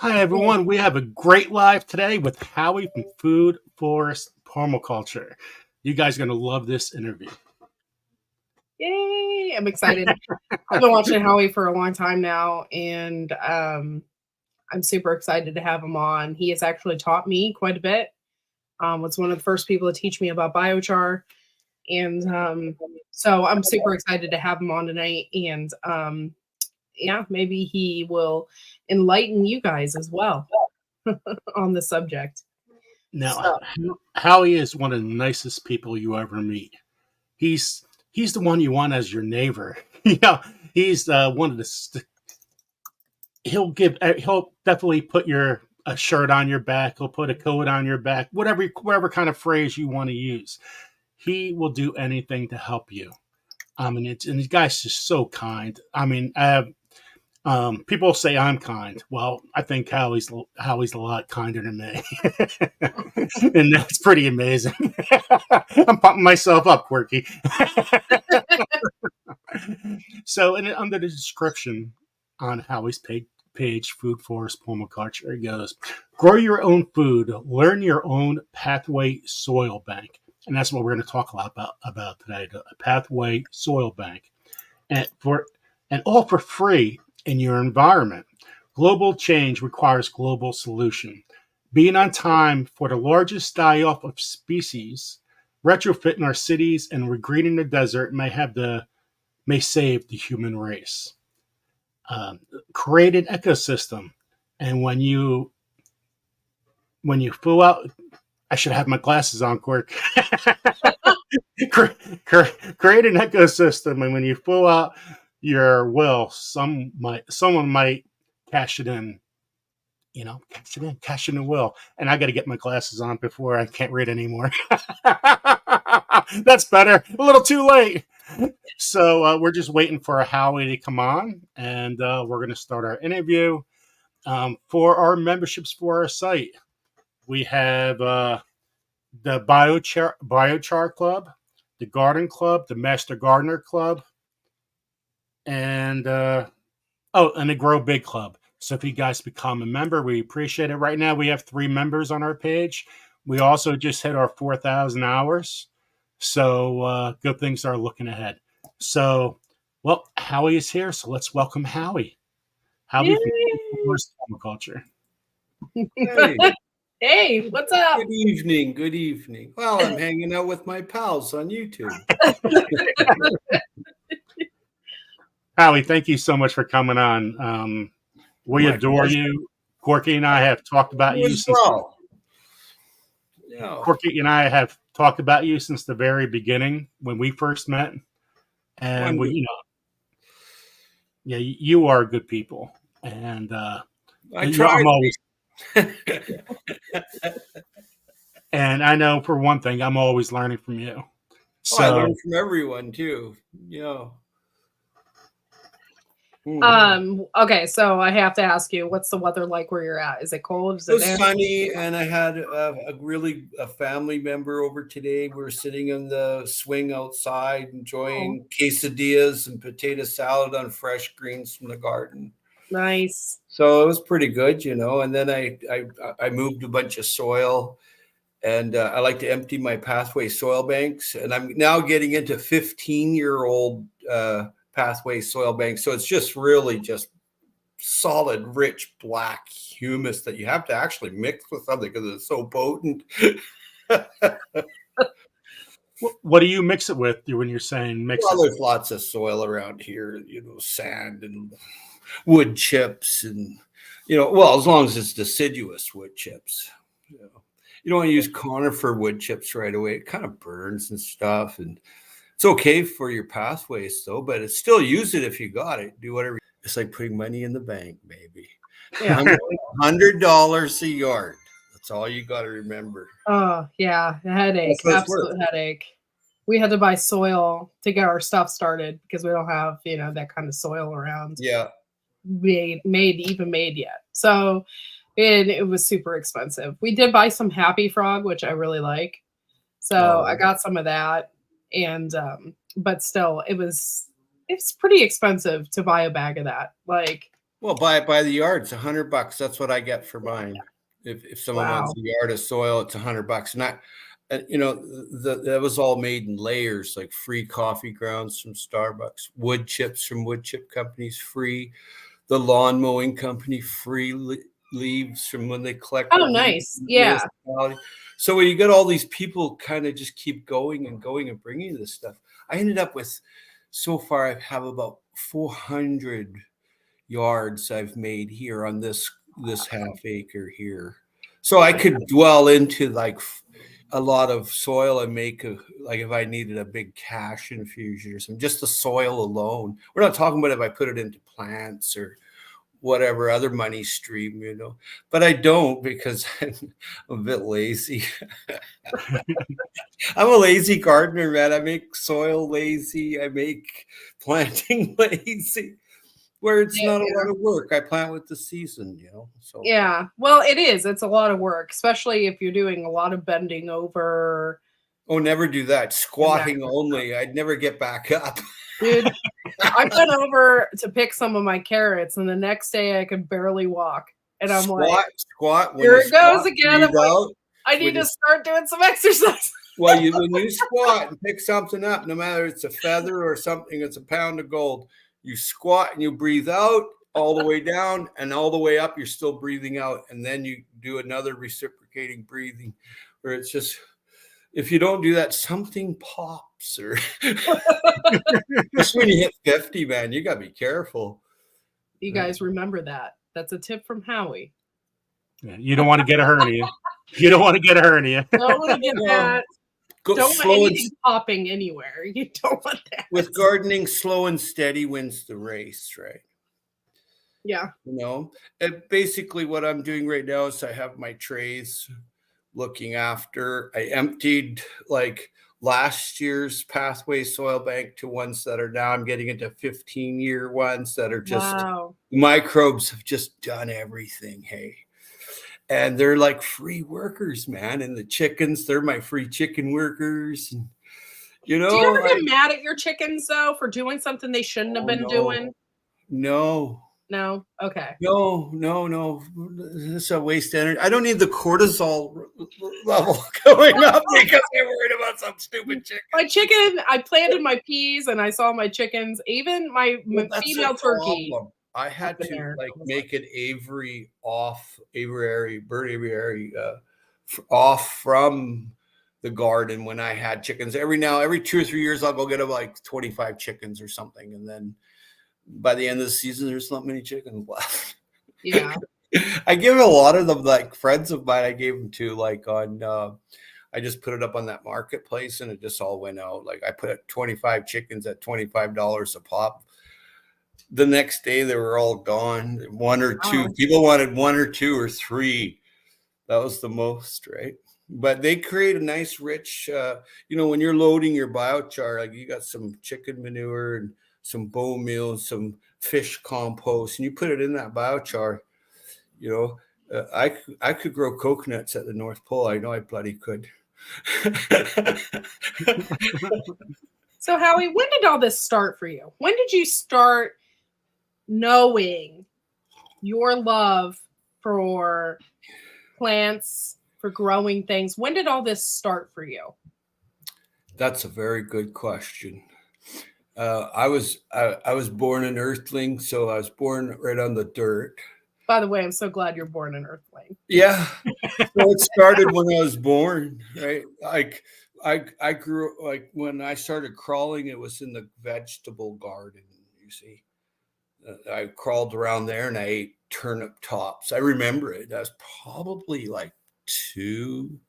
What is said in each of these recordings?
Hi, everyone. We have a great live today with Howie from Food Forest Permaculture. You guys are going to love this interview. Yay! I'm excited. I've been watching Howie for a long time now, and I'm super excited to have him on. He has actually taught me quite a bit. Was one of the first people to teach me about biochar, and so I'm super excited to have him on tonight. And yeah, maybe he will enlighten you guys as well on the subject. Now, Howie is one of the nicest people you ever meet. He's the one you want as your neighbor. He's one of the. He'll definitely put a shirt on your back. He'll put a coat on your back. Whatever kind of phrase you want to use, he will do anything to help you. I mean, and the guy's just so kind. I mean, people say I'm kind. Well, I think Howie's a lot kinder than me, and that's pretty amazing. I'm pumping myself up, Quirky. So, under the description on Howie's page, Food Forest Permaculture, it goes: grow your own food, learn your own pathway soil bank. And that's what we're going to talk a lot about today, the pathway soil bank. And all for free in your environment. Global change requires global solution. Being on time for the largest die-off of species, retrofitting our cities and regreening the desert may save the human race. Create an ecosystem. And when you fill out, I should have my glasses on, Quirk. Create an ecosystem, and when you fill out your will, someone might cash it in. Cash in the will. And I got to get my glasses on before I can't read anymore. That's better. A little too late. So we're just waiting for a Howie to come on, and we're going to start our interview. For our memberships for our site, we have the Biochar Club, the Garden Club, the Master Gardener Club, and the Grow Big Club. So if you guys become a member, we appreciate it. Right now, we have 3 members on our page. We also just hit our 4,000 hours. So good things are looking ahead. So, well, Howie is here. So let's welcome Howie. Howie from Forest Permaculture. Hey. Hey, what's up? Good evening. Good evening. Well, I'm hanging out with my pals on YouTube. Howie, thank you so much for coming on. We adore you. Corky and I have talked about you since. Corky and I have talked about you since the very beginning when we first met, and you are good people, and I try. I'm always. And I know for one thing, I'm always learning from you. So I learn from everyone too. Okay, so I have to ask you, what's the weather like where you're at? Is it cold? It was sunny, and I had a family member over today. We were sitting in the swing outside, enjoying quesadillas and potato salad on fresh greens from the garden. Nice. So it was pretty good, And then I moved a bunch of soil, and I like to empty my pathway soil banks. And I'm now getting into 15-year-old pathway soil banks. So it's just really just solid, rich, black humus that you have to actually mix with something because it's so potent. What do you mix it with when you're saying mix it? There's lots of soil around here, sand and wood chips and, as long as it's deciduous wood chips. You don't want to use conifer wood chips right away. It kind of burns and stuff. And it's okay for your pathways, though, but it's still use it if you got it. Do whatever. It's like putting money in the bank, baby. Yeah. $100 a yard. That's all you got to remember. Oh, yeah. A headache. Absolute headache. We had to buy soil to get our stuff started because we don't have, that kind of soil around. Yeah. Made yet. So it was super expensive. We did buy some Happy Frog, which I really like. So I got some of that. And but still it's pretty expensive to buy a bag of that. Like Well, buy it by the yard. It's $100. That's what I get for mine. If someone wants Wow. a yard of soil, it's $100. Not, that was all made in layers, like free coffee grounds from Starbucks, wood chips from wood chip companies, free. The lawn mowing company, free leaves from when they collect Oh, the leaves nice. from the Yeah. municipality. So when you get all these people kind of just keep going and going and bringing this stuff, I ended up with, so far I have about 400 yards I've made here on this half acre here. So I could dwell into like a lot of soil and make like if I needed a big cash infusion or something, just the soil alone. We're not talking about if I put it into plants or whatever other money stream, but I don't because I'm a bit lazy. I'm a lazy gardener, man. I make soil lazy. I make planting lazy. Where it's not a lot of work. I plant with the season. So Yeah. Well, it is. It's a lot of work, especially if you're doing a lot of bending over. Oh, never do that. Squatting only. I'd never get back up. Dude, I went over to pick some of my carrots, and the next day I could barely walk. And I'm squat. Here it goes again. I'm like, out, I need to start doing some exercise. Well, when you squat and pick something up, no matter it's a feather or something, it's a pound of gold. You squat and you breathe out all the way down, and all the way up, you're still breathing out. And then you do another reciprocating breathing where it's just, if you don't do that, something pops. Or especially when you hit 50, man, you got to be careful. You guys remember that. That's a tip from Howie. Yeah, you don't want to get a hernia. You don't want to get a hernia. Don't want to get that. Don't want anything popping anywhere. You don't want that. With gardening, slow and steady wins the race, right? Yeah. And basically what I'm doing right now is I have my trays looking after. I emptied like last year's pathway soil bank to ones that are now I'm getting into 15-year ones that are just microbes have just done everything. Hey. And they're like free workers, man. And the chickens, they're my free chicken workers. And, do you ever get mad at your chickens, though, for doing something they shouldn't have been doing? No. No? Okay. No. It's a waste of energy. I don't need the cortisol level going up because I'm worried about some stupid chicken. My chicken, I planted my peas and I saw my chickens, even my female turkey. I had to make it aviary off from the garden when I had chickens. Every 2 or 3 years, I'll go get like 25 chickens or something. And then by the end of the season, there's not many chickens left. Yeah. I give a lot of them, like friends of mine, I gave them to like on, I just put it up on that marketplace and it just all went out. Like I put 25 chickens at $25 a pop. The next day they were all gone. One or two people wanted 1 or 2 or 3. That was the most, right? But they create a nice rich, when you're loading your biochar, like you got some chicken manure and some bone meal and some fish compost, and you put it in that biochar, I could grow coconuts at the North Pole. I know I bloody could. So Howie, when did all this start for you? When did you start knowing your love for plants, for growing things? When did all this start for you? That's a very good question. I was born an earthling, so I was born right on the dirt. By the way, I'm so glad you're born an earthling. Yeah. So it started when I was born, right? Like I grew, like when I started crawling, it was in the vegetable garden, you see. I crawled around there and I ate turnip tops. I remember it. I was probably like 2.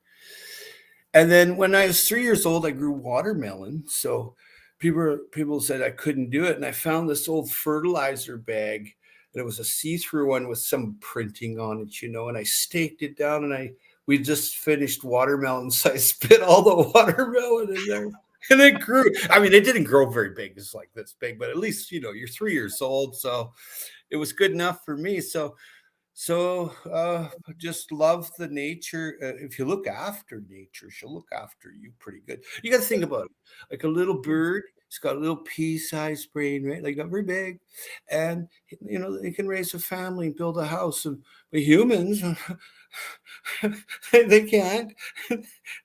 And then when I was 3 years old, I grew watermelon. So people said I couldn't do it. And I found this old fertilizer bag. And it was a see-through one with some printing on it, and I staked it down and we just finished watermelon. So I spit all the watermelon in there. And it grew. I mean, it didn't grow very big. It's like this big, but at least, you're 3 years old. So it was good enough for me. So So just love the nature. If you look after nature, she'll look after you pretty good. You got to think about it like a little bird. It's got a little pea-sized brain, right? Like not very big, and they can raise a family and build a house. And but humans, they can't.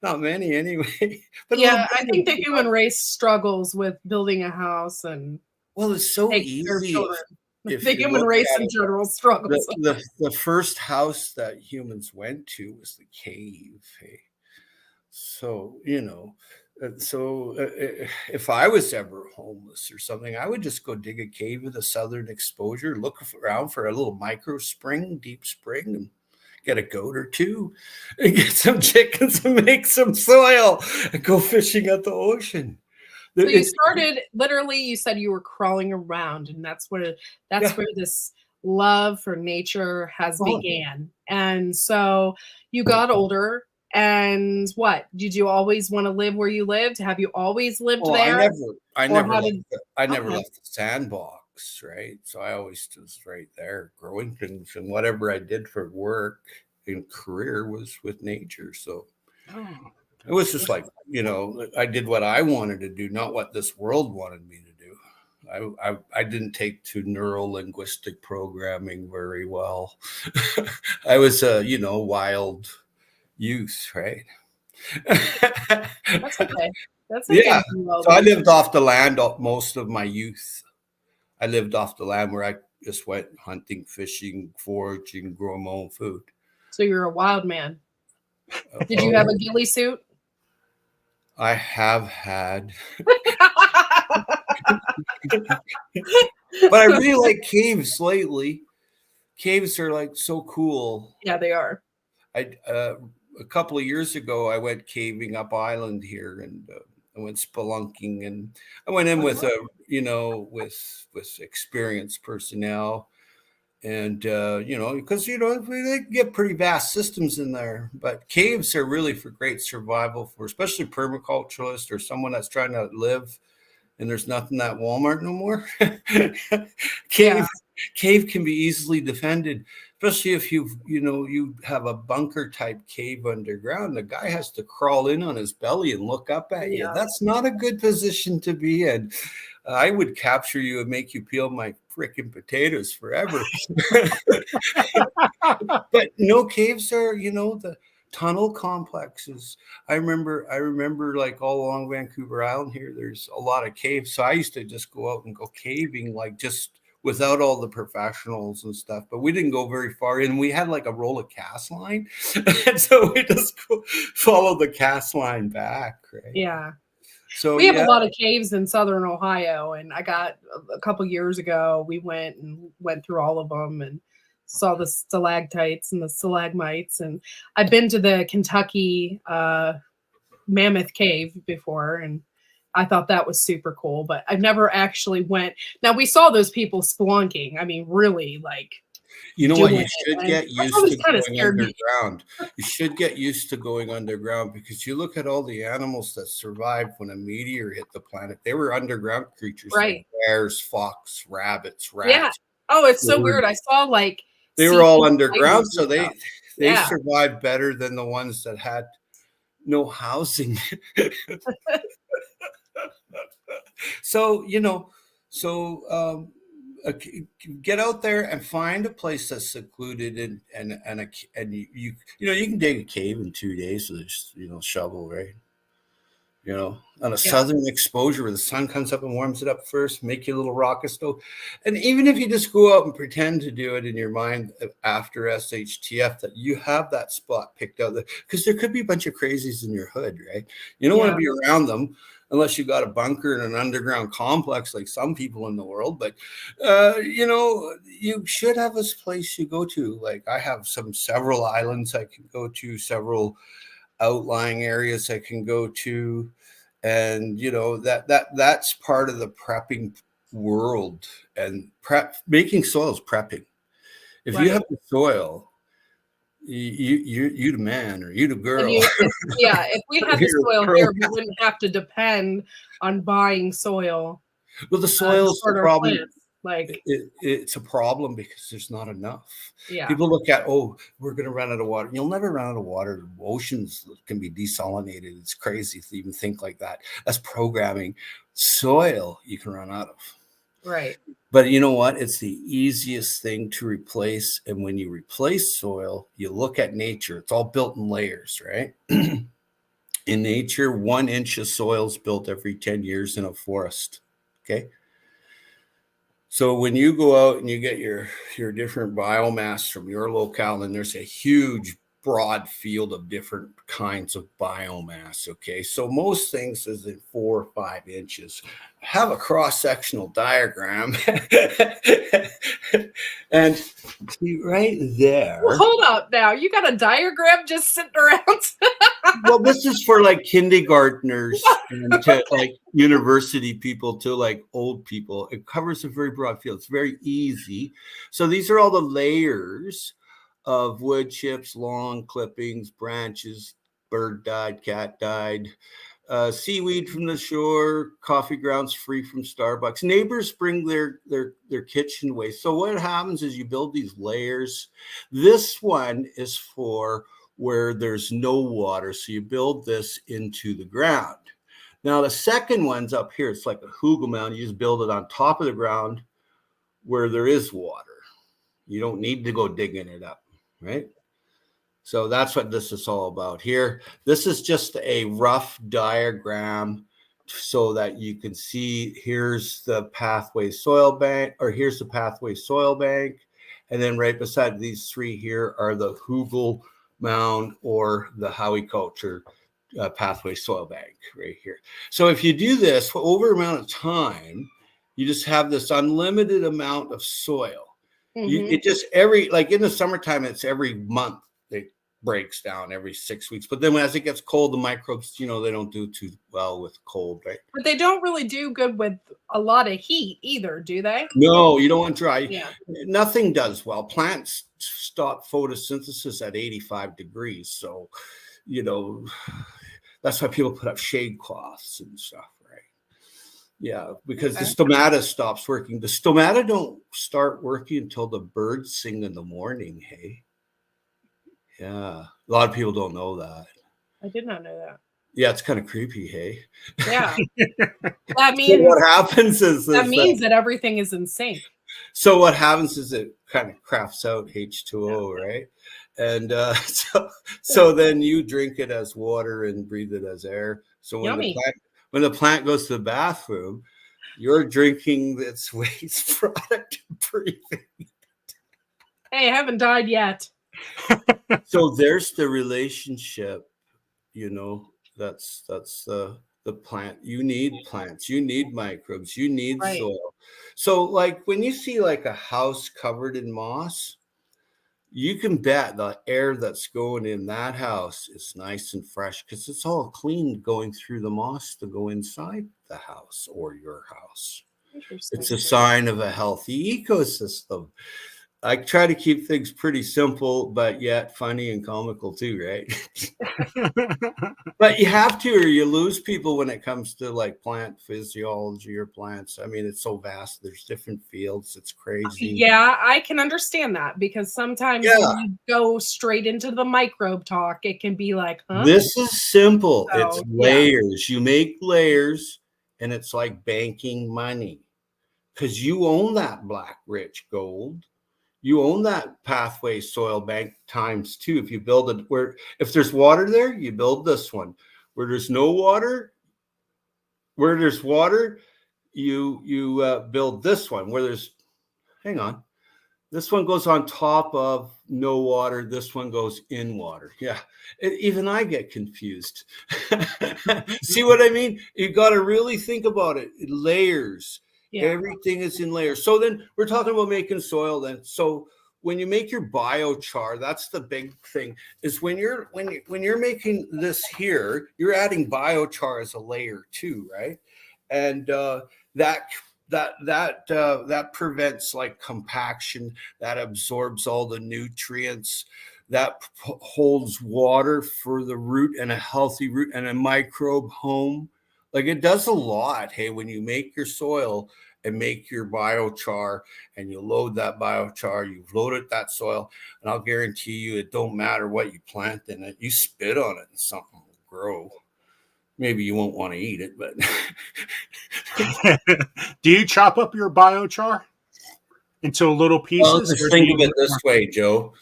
Not many anyway. But a little Yeah, I think the bird, human race struggles with building a house and well, it's so taking care of easy children. if The you human look race at in it. general struggles. The first house that humans went to was the cave. Hey? So, if I was ever homeless or something, I would just go dig a cave with a southern exposure, look around for a little micro spring, deep spring, and get a goat or two, and get some chickens and make some soil and go fishing at the ocean. So you started literally. You said you were crawling around, and that's where Yeah. this love for nature has Oh. began. And so you got older, and what did you always want to live where you lived? Have you always lived Oh, there? I Or never how left did- I never Okay. left the sandbox, right? So I always was right there growing things, and whatever I did for work and career was with nature. So Oh, it was just like, I did what I wanted to do, not what this world wanted me to do. I didn't take to neuro linguistic programming very well. I was a, wild youth, right? That's okay. That's okay. Yeah. Well, So I lived off the land most of my youth. I lived off the land where I just went hunting, fishing, foraging, growing my own food. so you're a wild man. Did you have a ghillie suit? I have had, but I really like caves lately. Caves are like so cool. Yeah, they are. A couple of years ago, I went caving up island here, and I went spelunking, and I went in with with experienced personnel, and because they get pretty vast systems in there. But caves are really for great survival for especially permaculturalists or someone that's trying to live and there's nothing at Walmart no more. cave Yeah. cave can be easily defended, especially if you have a bunker type cave underground. The guy has to crawl in on his belly and look up at you. Yeah. That's not a good position to be in. I would capture you and make you peel my freaking potatoes forever. But no, caves are, the tunnel complexes. I remember like all along Vancouver Island here, there's a lot of caves. So I used to just go out and go caving, like just without all the professionals and stuff. But we didn't go very far in. We had like a roll of cast line. And so we just follow the cast line back, right? Yeah. So we have a lot of caves in southern Ohio, and I got a couple years ago. We went through all of them and saw the stalactites and the stalagmites. And I've been to the Kentucky Mammoth Cave before, and I thought that was super cool. But I've never actually went. Now we saw those people spelunking. I mean, really, like. You know what? You should get used to going underground. You should get used to going underground because you look at all the animals that survived when a meteor hit the planet. They were underground creatures, right? Like bears, fox, rabbits, rats. Yeah. Oh, it's so weird. I saw like they were all underground, so they survived better than the ones that had no housing. So get out there and find a place that's secluded and you can dig a cave in 2 days with a shovel, right? On a southern exposure where the sun comes up and warms it up first, make you a little rocket stove. And even if you just go out and pretend to do it in your mind after SHTF, that you have that spot picked out, because there could be a bunch of crazies in your hood, right? You don't want to be around them unless you got a bunker in an underground complex like some people in the world. But, you should have a place you go to. Like I have several islands I can go to, several outlying areas I can go to. And, that's part of the prepping world, and making soil is prepping. If you have the soil, you the man or you the girl. If we had the soil here, we wouldn't have to depend on buying soil. Well, the soil is the problem. Like, It's a problem because there's not enough. yeah, People look at, oh, we're going to run out of water. You'll never run out of water. Oceans can be desalinated. It's crazy to even think like that. That's programming. Soil you can run out of. right. But you know what? It's the easiest thing to replace. And when you replace soil, you look at nature. It's all built in layers, right? In nature, 1 inch of soil is built every 10 years in a forest. Okay. So when you go out and you get your different biomass from your locale, and there's a huge broad field of different kinds of biomass. Okay. So most things is in 4 or 5 inches. Have a cross-sectional diagram. And see right there. Well, hold up now. You got a diagram just sitting around? Well, this is for like kindergartners and to like university people to like old people. It covers a very broad field. It's very easy. So these are all the layers of wood chips, lawn clippings, branches, bird died, cat died, seaweed from the shore, coffee grounds free from Starbucks. Neighbors bring their kitchen waste. So what happens is you build these layers. This one is for where there's no water. So you build this into the ground. Now the second one's up here. It's like a hugel mound. You just build it on top of the ground where there is water. You don't need to go digging it up, right? So that's what this is all about here. This is just a rough diagram so that you can see here's the pathway soil bank, or here's the pathway soil bank. And then right beside these three here are the hugel mound or the Howie culture pathway soil bank right here. So if you do this for over amount of time, you just have this unlimited amount of soil. It just like in the summertime, it's every month. It breaks down every 6 weeks. But then as it gets cold, the microbes, they don't do too well with cold, right? But they don't really do good with a lot of heat either, do they? No, you don't want dry. Yeah. Nothing does well. Plants stop photosynthesis at 85 degrees. So, that's why people put up shade cloths and stuff, right? Yeah, because the stomata stops working. The stomata don't start working until the birds sing in the morning, hey? Yeah, a lot of people don't know that. I did not know that. Yeah, it's kind of creepy, hey? Yeah. That means so what happens is that everything is in sync. So what happens is it kind of crafts out H2O, right? And so then you drink it as water and breathe it as air. So when the plant goes to the bathroom, you're drinking its waste product and breathing. Hey, I haven't died yet. So there's the relationship, that's the plant. You need plants, you need microbes, you need soil. So like when you see like a house covered in moss, you can bet the air that's going in that house is nice and fresh because it's all clean going through the moss to go inside the house or your house. It's a sign of a healthy ecosystem. I try to keep things pretty simple, but yet funny and comical too, right? But you have to, or you lose people when it comes to like plant physiology or plants. I mean, it's so vast. There's different fields. It's crazy. Yeah, I can understand that because sometimes when you go straight into the microbe talk, it can be like, huh? This is simple. So, it's layers. You make layers, and it's like banking money because you own that black rich gold. You own that pathway soil bank times 2. If you build it if there's water there, you build this one. Where there's no water, you build this one. Where there's, this one goes on top of no water. This one goes in water. Yeah, even I get confused. See what I mean? You got to really think about it. Layers. Yeah. Everything is in layers. So then we're talking about making soil then. So when you make your biochar, that's the big thing is when you're making this here, you're adding biochar as a layer too, right? And that prevents like compaction, that absorbs all the nutrients, that holds water for the root and a healthy root and a microbe home. Like it does a lot, hey, when you make your soil and make your biochar, and you load that biochar, you've loaded that soil, and I'll guarantee you it don't matter what you plant in it. You spit on it and something will grow. Maybe you won't want to eat it, but Do you chop up your biochar into little well, pieces? just think of it this way, Joe.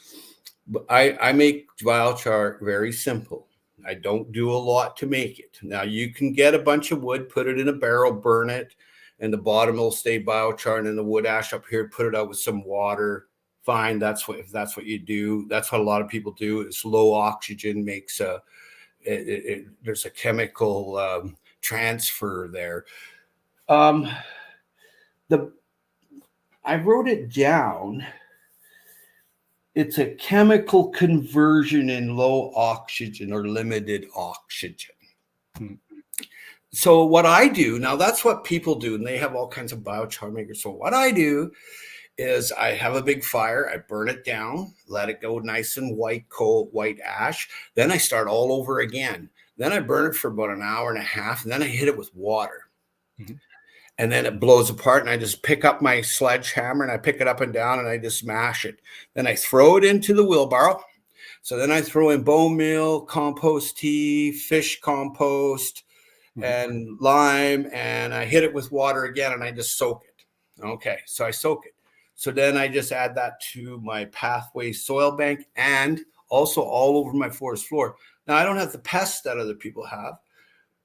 I make biochar very simple. I don't do a lot to make it. Now you can get a bunch of wood, put it in a barrel, burn it, and the bottom will stay biochar, and then the wood ash up here, put it out with some water. Fine, if that's what you do. That's what a lot of people do. It's low oxygen makes there's a chemical transfer there. I wrote it down. It's a chemical conversion in low oxygen or limited oxygen. So what I do now, that's what people do, and they have all kinds of biochar makers. So what I do is I have a big fire, I burn it down, let it go nice and white, cold, white ash. Then I start all over again. Then I burn it for about an hour and a half, and then I hit it with water. Mm-hmm. And then it blows apart, and I just pick up my sledgehammer and I pick it up and down and I just smash it. Then I throw it into the wheelbarrow. So then I throw in bone meal, compost tea, fish compost, and lime, and I hit it with water again, and I just soak it. Okay, so I soak it. So then I just add that to my pathway soil bank and also all over my forest floor. Now, I don't have the pests that other people have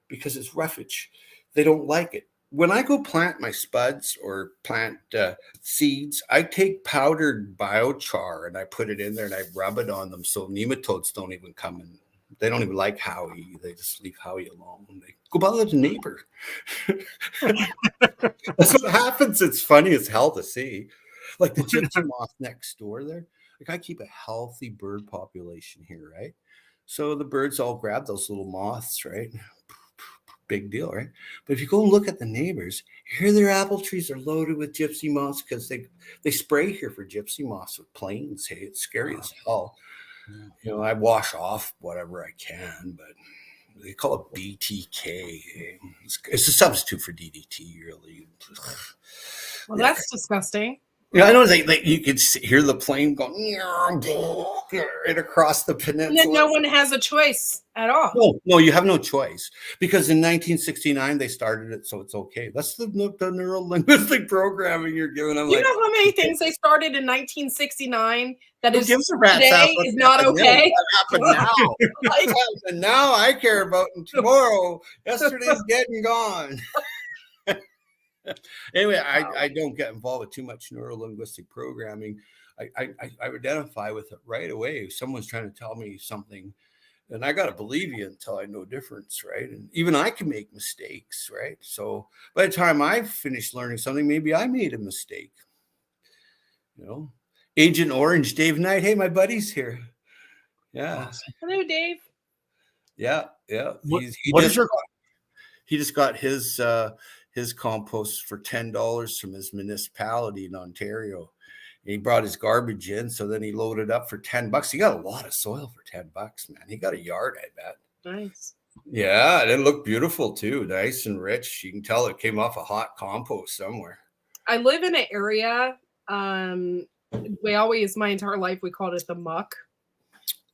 because it's roughage. They don't like it. When I go plant my spuds or plant seeds, I take powdered biochar and I put it in there and I rub it on them so nematodes don't even come in. They don't even like Howie. They just leave Howie alone. They go bother the neighbor. That's what happens. It's funny as hell to see. Like the gypsy moth next door there. Like I keep a healthy bird population here, right? So the birds all grab those little moths, right? Big deal, right? But if you go and look at the neighbors, here their apple trees are loaded with gypsy moths because they spray here for gypsy moths with planes. Hey, it's scary as hell. Yeah. You know, I wash off whatever I can, but they call it BTK. It's a substitute for DDT, really. Well, that's disgusting. Yeah, I know. You could hear the plane going right across the peninsula. And then no one has a choice at all. No, you have no choice because in 1969 they started it, so it's okay. That's the neural linguistic programming you're giving them. You know how many things they started in 1969 that is today is not okay. What happened now? What happened now? I care about tomorrow. Yesterday's dead and gone. Anyway, I don't get involved with too much neuro-linguistic programming. I identify with it right away. If someone's trying to tell me something, and I got to believe you until I know difference, right? And even I can make mistakes, right? So by the time I finish learning something, maybe I made a mistake. You know, Agent Orange, Dave Knight. Hey, my buddy's here. Yeah. Hello, Dave. Yeah. He just got his compost for $10 from his municipality in Ontario. And he brought his garbage in, so then he loaded up for $10. He got a lot of soil for $10, man. He got a yard, I bet. Nice. Yeah, and it looked beautiful too, nice and rich. You can tell it came off a hot compost somewhere. I live in an area. My entire life, we called it the muck.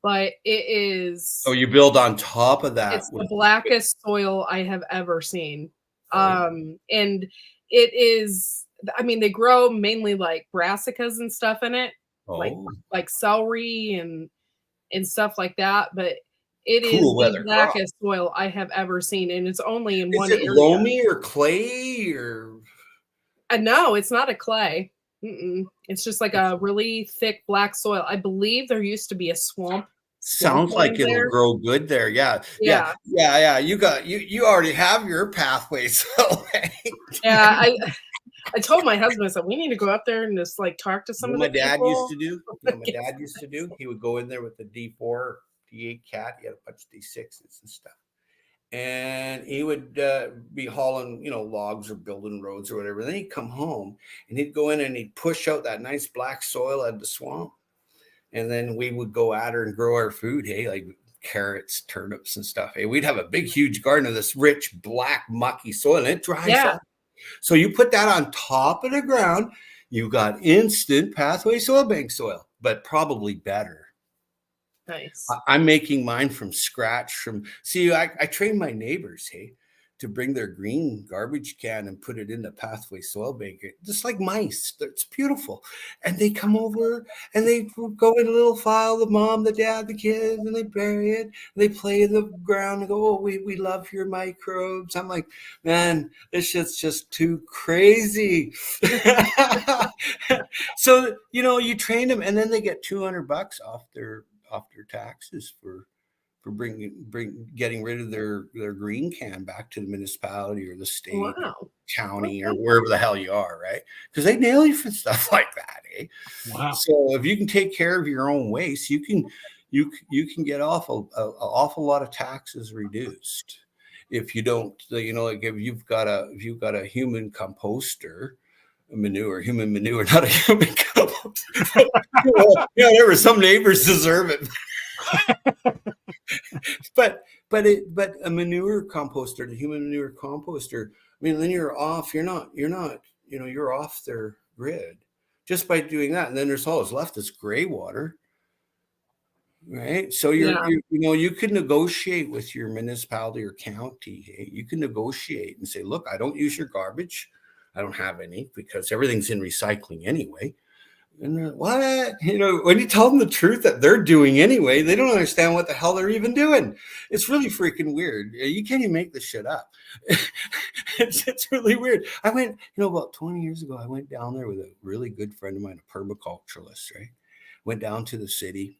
But it is. Oh, you build on top of that. It's the blackest soil I have ever seen. And it is, I mean, they grow mainly like brassicas and stuff in it, like celery and stuff like that. But it is the blackest soil I have ever seen, and it's only in one area. Is it loamy or clay or? No, it's not a clay. It's just like a really thick black soil. I believe there used to be a swamp. Sounds like it'll grow good there. Yeah. You already have your pathways. Yeah, I told my husband, I said, we need to go up there and just like talk to some of the people. My dad used to do. He would go in there with the D4 or D8 cat. He had a bunch of D6s and stuff. And he would be hauling, logs or building roads or whatever. Then he'd come home and he'd go in and he'd push out that nice black soil out of the swamp. And then we would go at her and grow our food, hey, like carrots, turnips and stuff. Hey, we'd have a big, huge garden of this rich, black, mucky soil, and it dries up. So you put that on top of the ground, you got instant pathway soil bank soil, but probably better. Nice. I'm making mine from scratch. I train my neighbors, hey, to bring their green garbage can and put it in the pathway soil bank, just like mice. It's beautiful. And they come over and they go in a little file, the mom, the dad, the kids, and they bury it. They play in the ground and go, oh, we love your microbes. I'm like, man, this shit's just too crazy. So, you train them and then they get $200 off their taxes for getting rid of their green can back to the municipality or the state Wow. county or wherever the hell you are, right? Because they nail you for stuff like that, eh? Wow. So if you can take care of your own waste, you can get off an awful lot of taxes reduced. If you don't, like if you've got a human composter, human manure, not a human composter. Whatever, some neighbors deserve it. but a manure composter, the human manure composter, I mean, then you're off their grid just by doing that. And then there's all that's left is gray water, right? So you could negotiate with your municipality or county. You can negotiate and say, look, I don't use your garbage. I don't have any because everything's in recycling anyway. And what? When you tell them the truth that they're doing anyway, they don't understand what the hell they're even doing. It's really freaking weird. You can't even make this shit up. It's really weird. I went, about 20 years ago, I went down there with a really good friend of mine, a permaculturalist, right? Went down to the city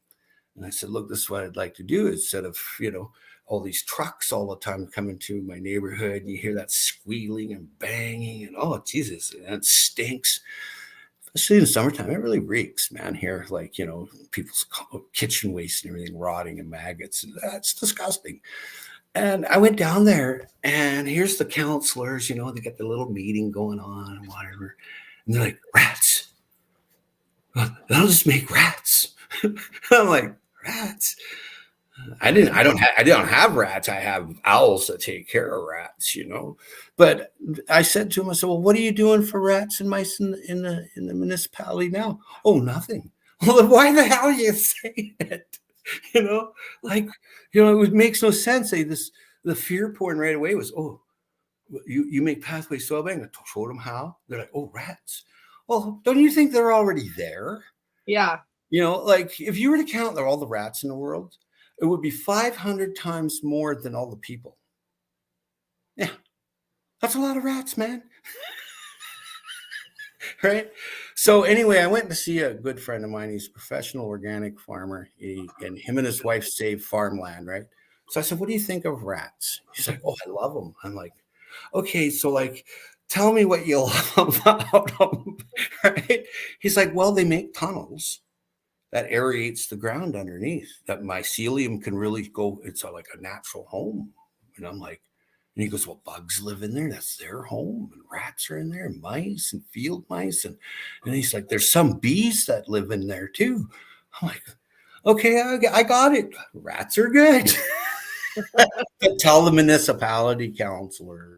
and I said, look, this is what I'd like to do instead of, all these trucks all the time coming to my neighborhood. And you hear that squealing and banging and, oh, Jesus, and it stinks. Especially in the summertime, it really reeks, man, here. Like, people's kitchen waste and everything rotting and maggots. That's disgusting. And I went down there and here's the counselors, they got the little meeting going on and whatever. And they're like, rats. That'll just make rats. I'm like, rats? I don't have rats. I have owls that take care of rats, But I said to him, I said, well, what are you doing for rats and mice in the municipality now? Oh, nothing. Well, then why the hell are you saying it? It makes no sense. The fear porn right away was, oh, you make pathway soil bank. I showed them how. They're like, oh, rats. Well, don't you think they're already there? Yeah. Like if you were to count all the rats in the world, it would be 500 times more than all the people. Yeah, that's a lot of rats, man. Right? So anyway, I went to see a good friend of mine. He's a professional organic farmer. And him and his wife save farmland, right? So I said, what do you think of rats? He's like, oh, I love them. I'm like, okay, so like, tell me what you love about them, right? He's like, well, they make tunnels that aerates the ground underneath, that mycelium can really go, it's like a natural home. And I'm like, and he goes, well, bugs live in there. That's their home. And rats are in there, and mice and field mice. And he's like, there's some bees that live in there too. I'm like, okay, I got it. Rats are good. Tell the municipality councilor.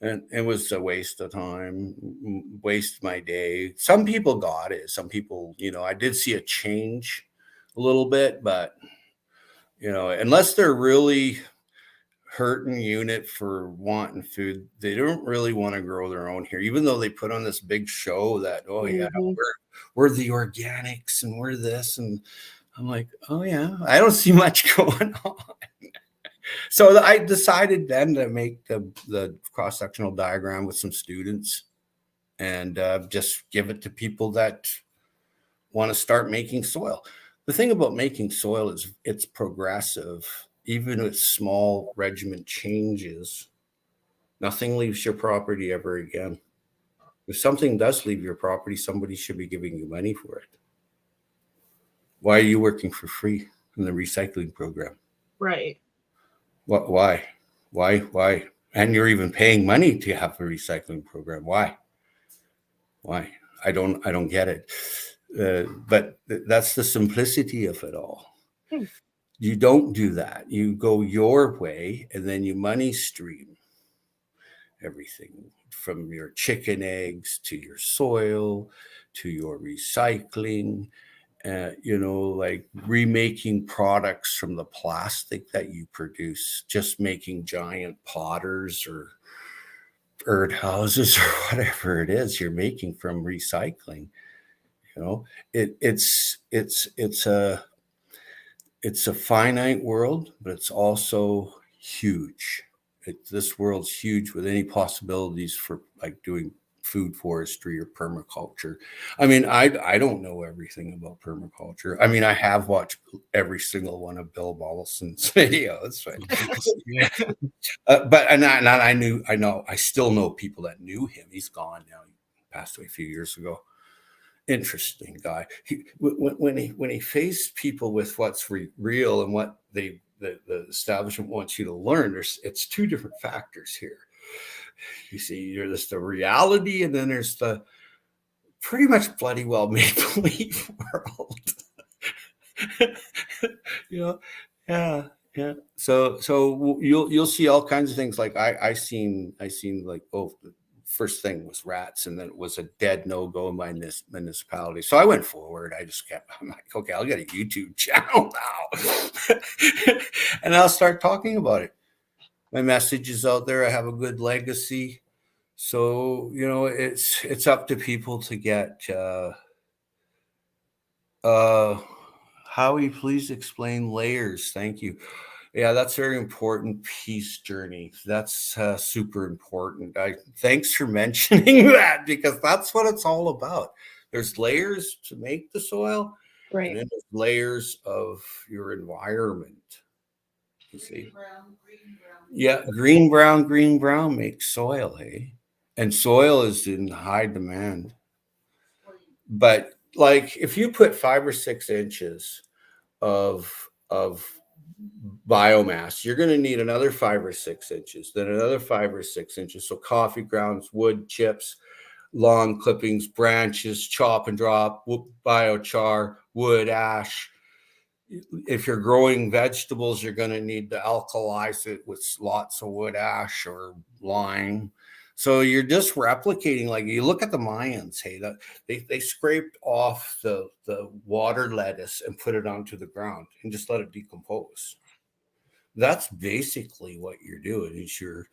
And it was a waste of time, waste my day. Some people got it. Some people, I did see a change a little bit, but, unless they're really hurting unit for wanting food, they don't really want to grow their own here, even though they put on this big show that, oh, yeah, we're the organics and we're this. And I'm like, oh, yeah, I don't see much going on. So I decided then to make the cross-sectional diagram with some students and just give it to people that want to start making soil. The thing about making soil is it's progressive. Even with small regimen changes, nothing leaves your property ever again. If something does leave your property, somebody should be giving you money for it. Why are you working for free in the recycling program? Right. Why? And you're even paying money to have a recycling program. Why? I don't get it. But that's the simplicity of it all. You don't do that. You go your way and then you money stream. everything from your chicken eggs to your soil to your recycling, like remaking products from the plastic that you produce, just making giant potters or bird houses or whatever it is you're making from recycling. It's a finite world, but it's also huge. This world's huge with any possibilities for like doing food forestry or permaculture. I mean, I don't know everything about permaculture. I mean, I have watched every single one of Bill Mollison's videos, right? But I still know people that knew him. He's gone now. He passed away a few years ago. Interesting guy. When he faced people with what's real and what the establishment wants you to learn, it's two different factors here. You see, there's the reality, and then there's the pretty much bloody well make believe world. Yeah. So you'll see all kinds of things. Like I seen like, oh, first thing was rats, and then it was a dead no-go in my municipality. So I went forward. I'm like, okay, I'll get a YouTube channel now. And I'll start talking about it. My message is out there. I have a good legacy. So, it's up to people to get, Howie, please explain layers. Thank you. Yeah, that's a very important piece, Journey. That's super important. Thanks for mentioning that, because that's what it's all about. There's layers to make the soil, Right. and then there's layers of your environment. You see, yeah, green brown makes soil, hey, and soil is in high demand. But like, if you put 5 or 6 inches of biomass, you're going to need another 5 or 6 inches, then another 5 or 6 inches. So coffee grounds, wood chips, lawn clippings, branches, chop and drop, biochar, wood, ash. If you're growing vegetables, you're going to need to alkalize it with lots of wood ash or lime. So you're just replicating, like you look at the Mayans, hey, that they scraped off the water lettuce and put it onto the ground and just let it decompose. That's basically what you're doing, is you're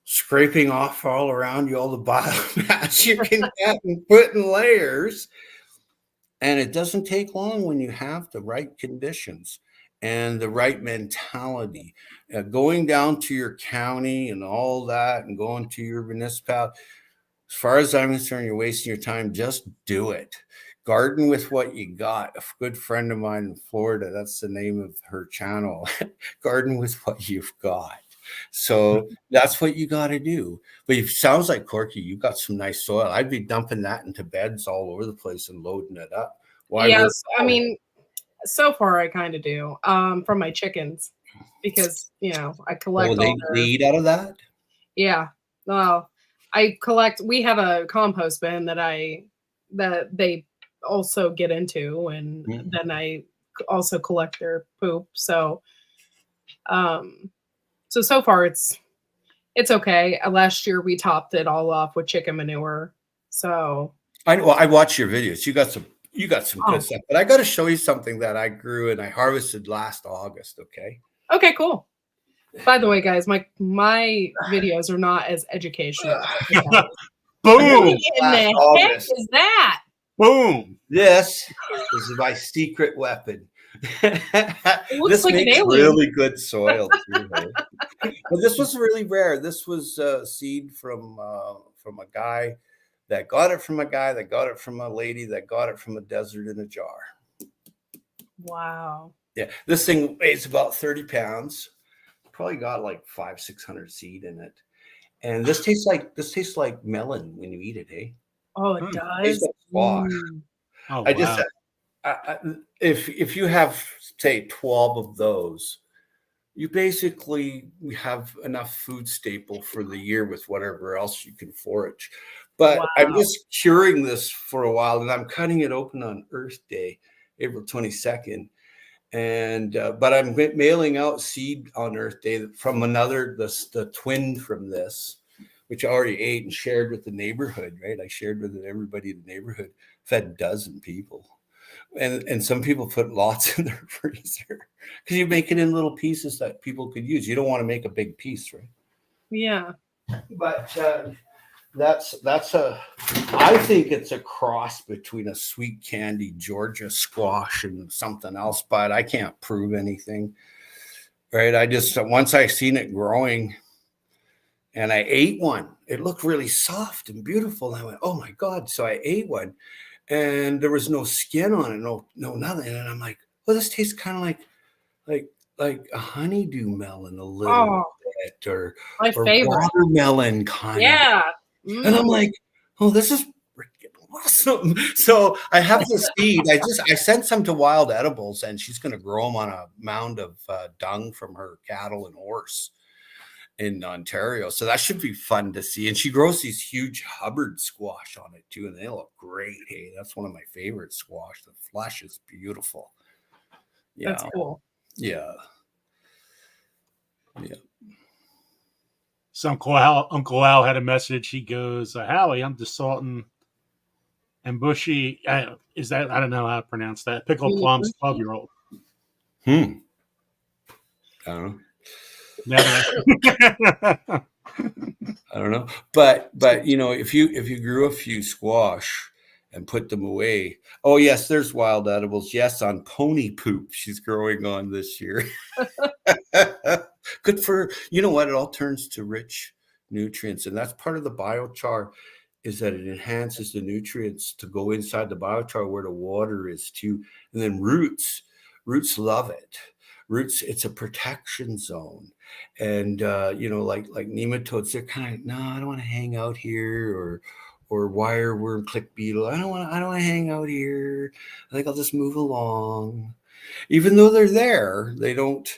scraping off all around you all the biomass you can get and put in layers. And it doesn't take long when you have the right conditions and the right mentality. Going down to your county and all that and going to your municipality, as far as I'm concerned, you're wasting your time. Just do it. Garden with what you got. A good friend of mine in Florida, that's the name of her channel. Garden with what you've got. So that's what you got to do. But it sounds like, Corky, you've got some nice soil. I'd be dumping that into beds all over the place and loading it up. Yes, I mean, so far I kind of do, from my chickens, because I collect. They eat out of that. Yeah, well, I collect. We have a compost bin that they also get into, and then I also collect their poop. So so far it's okay. Last year we topped it all off with chicken manure. So I watched your videos. You got some good stuff. But I got to show you something that I grew and I harvested last August. Okay. Okay, cool. By the way, guys, my videos are not as educational. Boom! What in the heck is that? Boom! This is my secret weapon. It looks this like makes an alien. really good soil too. Right? But this was really rare. This was seed from a guy that got it from a guy that got it from a lady that got it from a desert in a jar. Wow. Yeah, this thing weighs about 30 pounds. Probably got like 500-600 seed in it. And this tastes like melon when you eat it, eh? Oh, it does. It tastes like squash. Oh, I wow. just if you have, say, 12 of those, you basically have enough food staple for the year with whatever else you can forage. But wow. I'm just curing this for a while, and I'm cutting it open on Earth Day, April 22nd. And but I'm mailing out seed on Earth Day from the twin from this, which I already ate and shared with the neighborhood, right? I shared with everybody in the neighborhood, fed a dozen people. And some people put lots in their freezer because you make it in little pieces that people could use. You don't want to make a big piece, right? Yeah. But I think it's a cross between a sweet candy Georgia squash and something else, but I can't prove anything, right? Once I seen it growing and I ate one, it looked really soft and beautiful. And I went, oh my God. So I ate one and there was no skin on it, no nothing. And I'm like, well, this tastes kind of like a honeydew melon a little bit, or my favorite watermelon kind. Yeah. And I'm like, oh, this is freaking awesome. So I have the seed. I sent some to Wild Edibles, and she's going to grow them on a mound of dung from her cattle and horse in Ontario. So that should be fun to see. And she grows these huge Hubbard squash on it too, and they look great. Hey, that's one of my favorite squash. The flesh is beautiful. Yeah. That's cool. Yeah. So Uncle Al had a message. He goes, Howie, I'm desalting and bushy. Is that, I don't know how to pronounce that. Pickled plums, 12-year-old. I don't know. I don't know. But if you grew a few squash and put them away. Oh yes, there's Wild Edibles. Yes, on pony poop she's growing on this year. Good for, you know what, it all turns to rich nutrients, and that's part of the biochar, is that it enhances the nutrients to go inside the biochar where the water is too. And then roots love it. Roots, it's a protection zone. And like nematodes, they're kind of, no, I don't want to hang out here, or wireworm, click beetle, I don't want to hang out here. I think I'll just move along. Even though they're there, they don't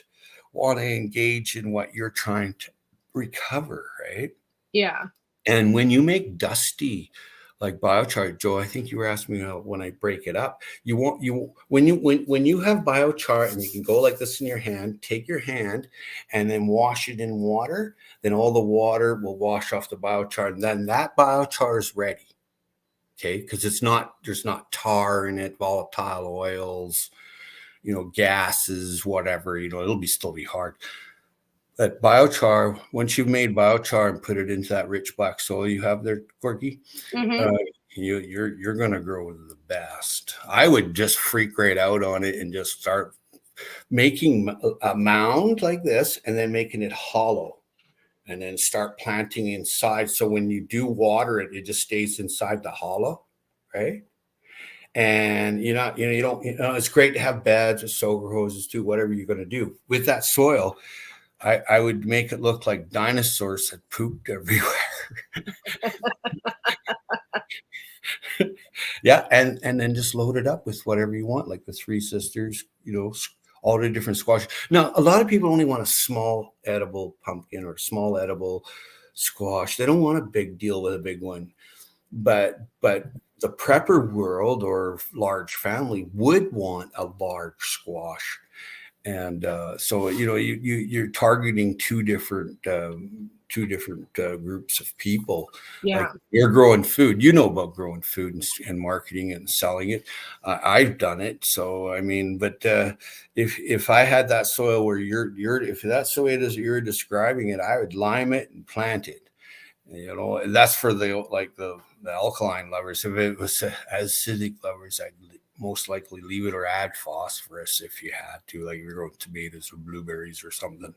want to engage in what you're trying to recover, right? Yeah. And when you make dusty, like biochar, Joe, I think you were asking me when I break it up. When you have biochar and you can go like this in your hand, take your hand and then wash it in water, then all the water will wash off the biochar, and then that biochar is ready. Okay, because there's not tar in it, volatile oils, gases, whatever. It'll still be hard. That biochar, once you've made biochar and put it into that rich black soil you have there, Corky, you're going to grow the best. I would just freak right out on it and just start making a mound like this and then making it hollow and then start planting inside. So when you do water it, it just stays inside the hollow, right? And it's great to have beds or soaker hoses too, whatever you're going to do with that soil. I would make it look like dinosaurs had pooped everywhere. Yeah, and then just load it up with whatever you want, like the Three Sisters, all the different squash. Now, a lot of people only want a small edible pumpkin or small edible squash. They don't want a big deal with a big one. But the prepper world or large family would want a large squash. And so you're targeting two different groups of people. Yeah, like you're growing food. You know about growing food and marketing and selling it. I've done it. So I mean, but if I had that soil where if that's the way it is that you're describing it, I would lime it and plant it. That's for the alkaline lovers. If it was acidic lovers, I'd most likely leave it or add phosphorus if you had to, like you're growing tomatoes or blueberries or something.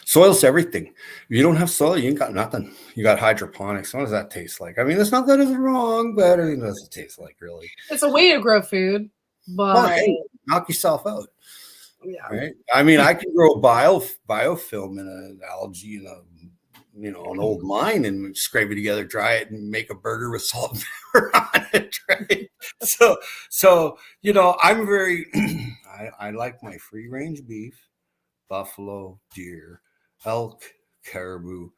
Soil's everything. If you don't have soil, you ain't got nothing. You got hydroponics. What does that taste like? I mean, it's not that it's wrong, but what does it taste like, really? It's a way to grow food, but hey, knock yourself out. Yeah. Right. I mean, I can grow biofilm in an algae in an old mine and scrape it together, dry it, and make a burger with salt and pepper on it. Right. So I'm very. I like my free range beef, buffalo, deer, elk, caribou.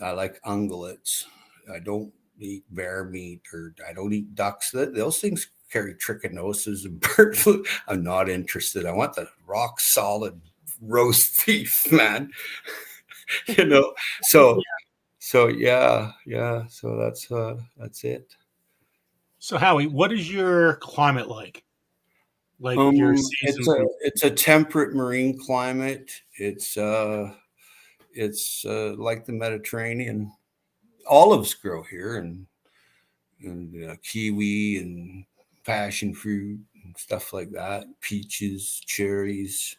I like ungulates. I don't eat bear meat, or I don't eat ducks. Those things carry trichinosis and bird flu. I'm not interested. I want the rock solid roast beef, man. you know. So yeah. So that's it. So Howie, what is your climate like? Like your It's season a from it's a temperate marine climate. It's like the Mediterranean. Olives grow here, and kiwi and passion fruit and stuff like that. Peaches, cherries,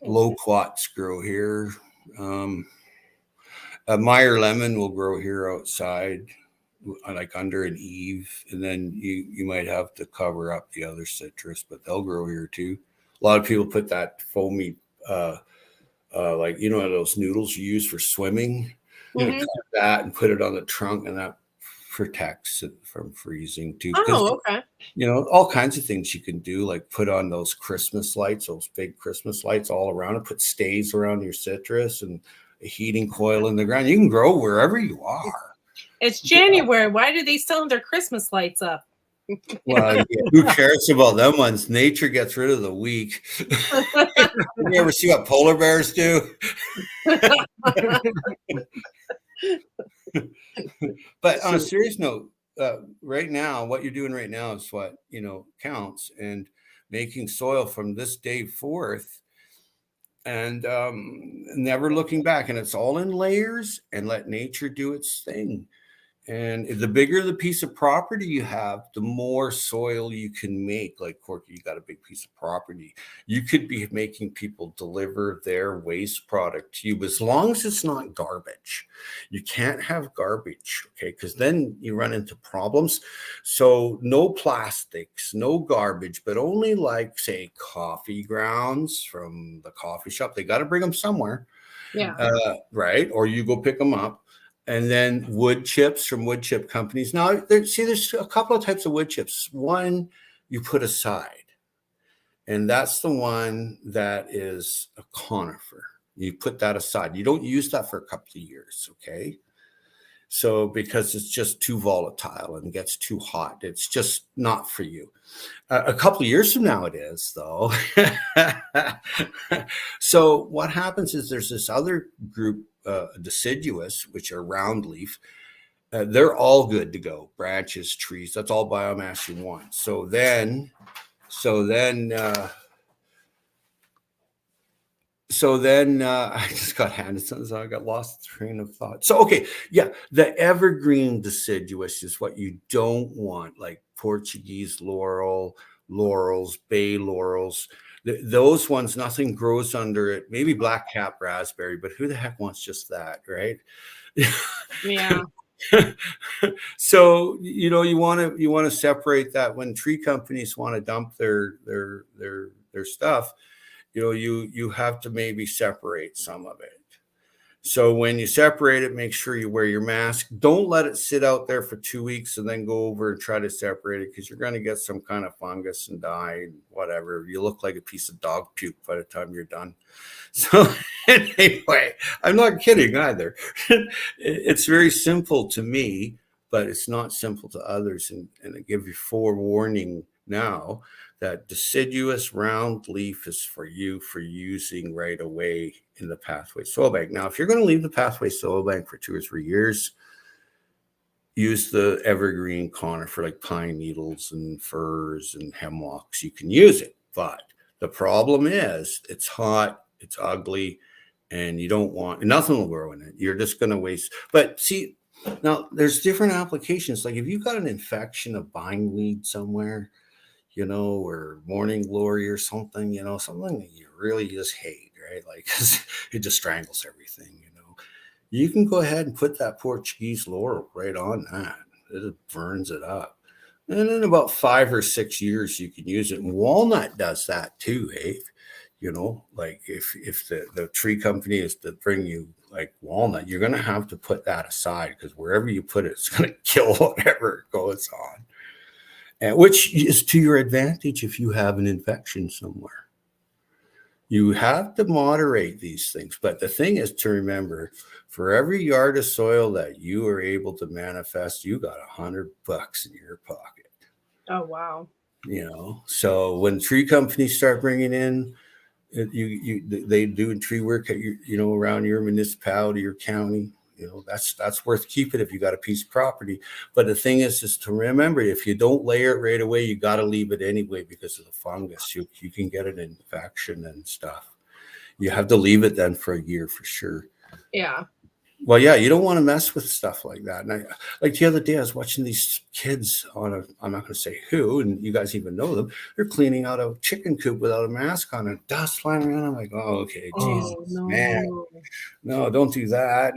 loquats grow here. Um, a Meyer lemon will grow here outside, like under an eave, and then you might have to cover up the other citrus, but they'll grow here too. A lot of people put that foamy, like those noodles you use for swimming, Mhm. cut that and put it on the trunk, and that protects it from freezing too. Because Oh, okay. all kinds of things you can do, like put on those Christmas lights, those big Christmas lights all around it. Put stays around your citrus and a heating coil in the ground. You can grow wherever you are. It's January. Why do they still have their Christmas lights up? Well, yeah, who cares about them ones? Nature gets rid of the weak. You ever see what polar bears do? But on a serious note, right now, what you're doing right now is what counts, and making soil from this day forth, and never looking back. And it's all in layers, and let nature do its thing. And the bigger the piece of property you have, the more soil you can make. Like Corky, you got a big piece of property. You could be making people deliver their waste product to you, as long as it's not garbage. You can't have garbage, okay? Because then you run into problems. So no plastics, no garbage, but only, like, say, coffee grounds from the coffee shop. They got to bring them somewhere. Yeah. Right? Or you go pick them up. And then wood chips from wood chip companies. Now, there's a couple of types of wood chips. One you put aside, and that's the one that is a conifer. You put that aside. You don't use that for a couple of years, okay? So because it's just too volatile and gets too hot, it's just not for you. A couple of years from now, it is, though. So what happens is there's this other group, deciduous, which are round leaf. They're all good to go. Branches, trees, that's all biomass you want. So then I just got handed something, so I got lost the train of thought. So, okay, yeah, the evergreen deciduous is what you don't want, like Portuguese laurels, bay laurels. Those ones, nothing grows under it. Maybe blackcap raspberry, but who the heck wants just that, right? Yeah. So you want to separate that. When tree companies want to dump their stuff, you have to maybe separate some of it. So when you separate it, make sure you wear your mask. Don't let it sit out there for 2 weeks and then go over and try to separate it, because you're going to get some kind of fungus and die and whatever. You look like a piece of dog puke by the time you're done. So anyway, I'm not kidding either. It's very simple to me, but it's not simple to others. And I give you forewarning now that deciduous round leaf is for you for using right away in the pathway soil bank. Now, if you're going to leave the pathway soil bank for 2 or 3 years, use the evergreen conifer, like pine needles and firs and hemlocks. You can use it, but the problem is it's hot, it's ugly, and you don't want, nothing will grow in it. You're just going to waste. But see, now there's different applications. Like if you've got an infection of bindweed somewhere, or morning glory or something, something that you really just hate, right? Like it just strangles everything, you can go ahead and put that Portuguese laurel right on that. It burns it up. And in about 5 or 6 years, you can use it. And walnut does that too, hey? Like if the tree company is to bring you like walnut, you're going to have to put that aside, because wherever you put it, it's going to kill whatever goes on. And which is to your advantage if you have an infection somewhere. You have to moderate these things. But the thing is to remember, for every yard of soil that you are able to manifest, you got $100 in your pocket. Oh, wow. So when tree companies start bringing in They do tree work at your, around your municipality, your county. That's worth keeping if you got a piece of property. But the thing is to remember, if you don't layer it right away, you got to leave it anyway because of the fungus. You can get an infection and stuff. You have to leave it then for a year for sure. Yeah. Well, yeah, you don't want to mess with stuff like that. And like the other day, I was watching these kids I'm not going to say who, and you guys even know them. They're cleaning out a chicken coop without a mask on and dust flying around. I'm like, oh, okay, Jesus, man. No, don't do that.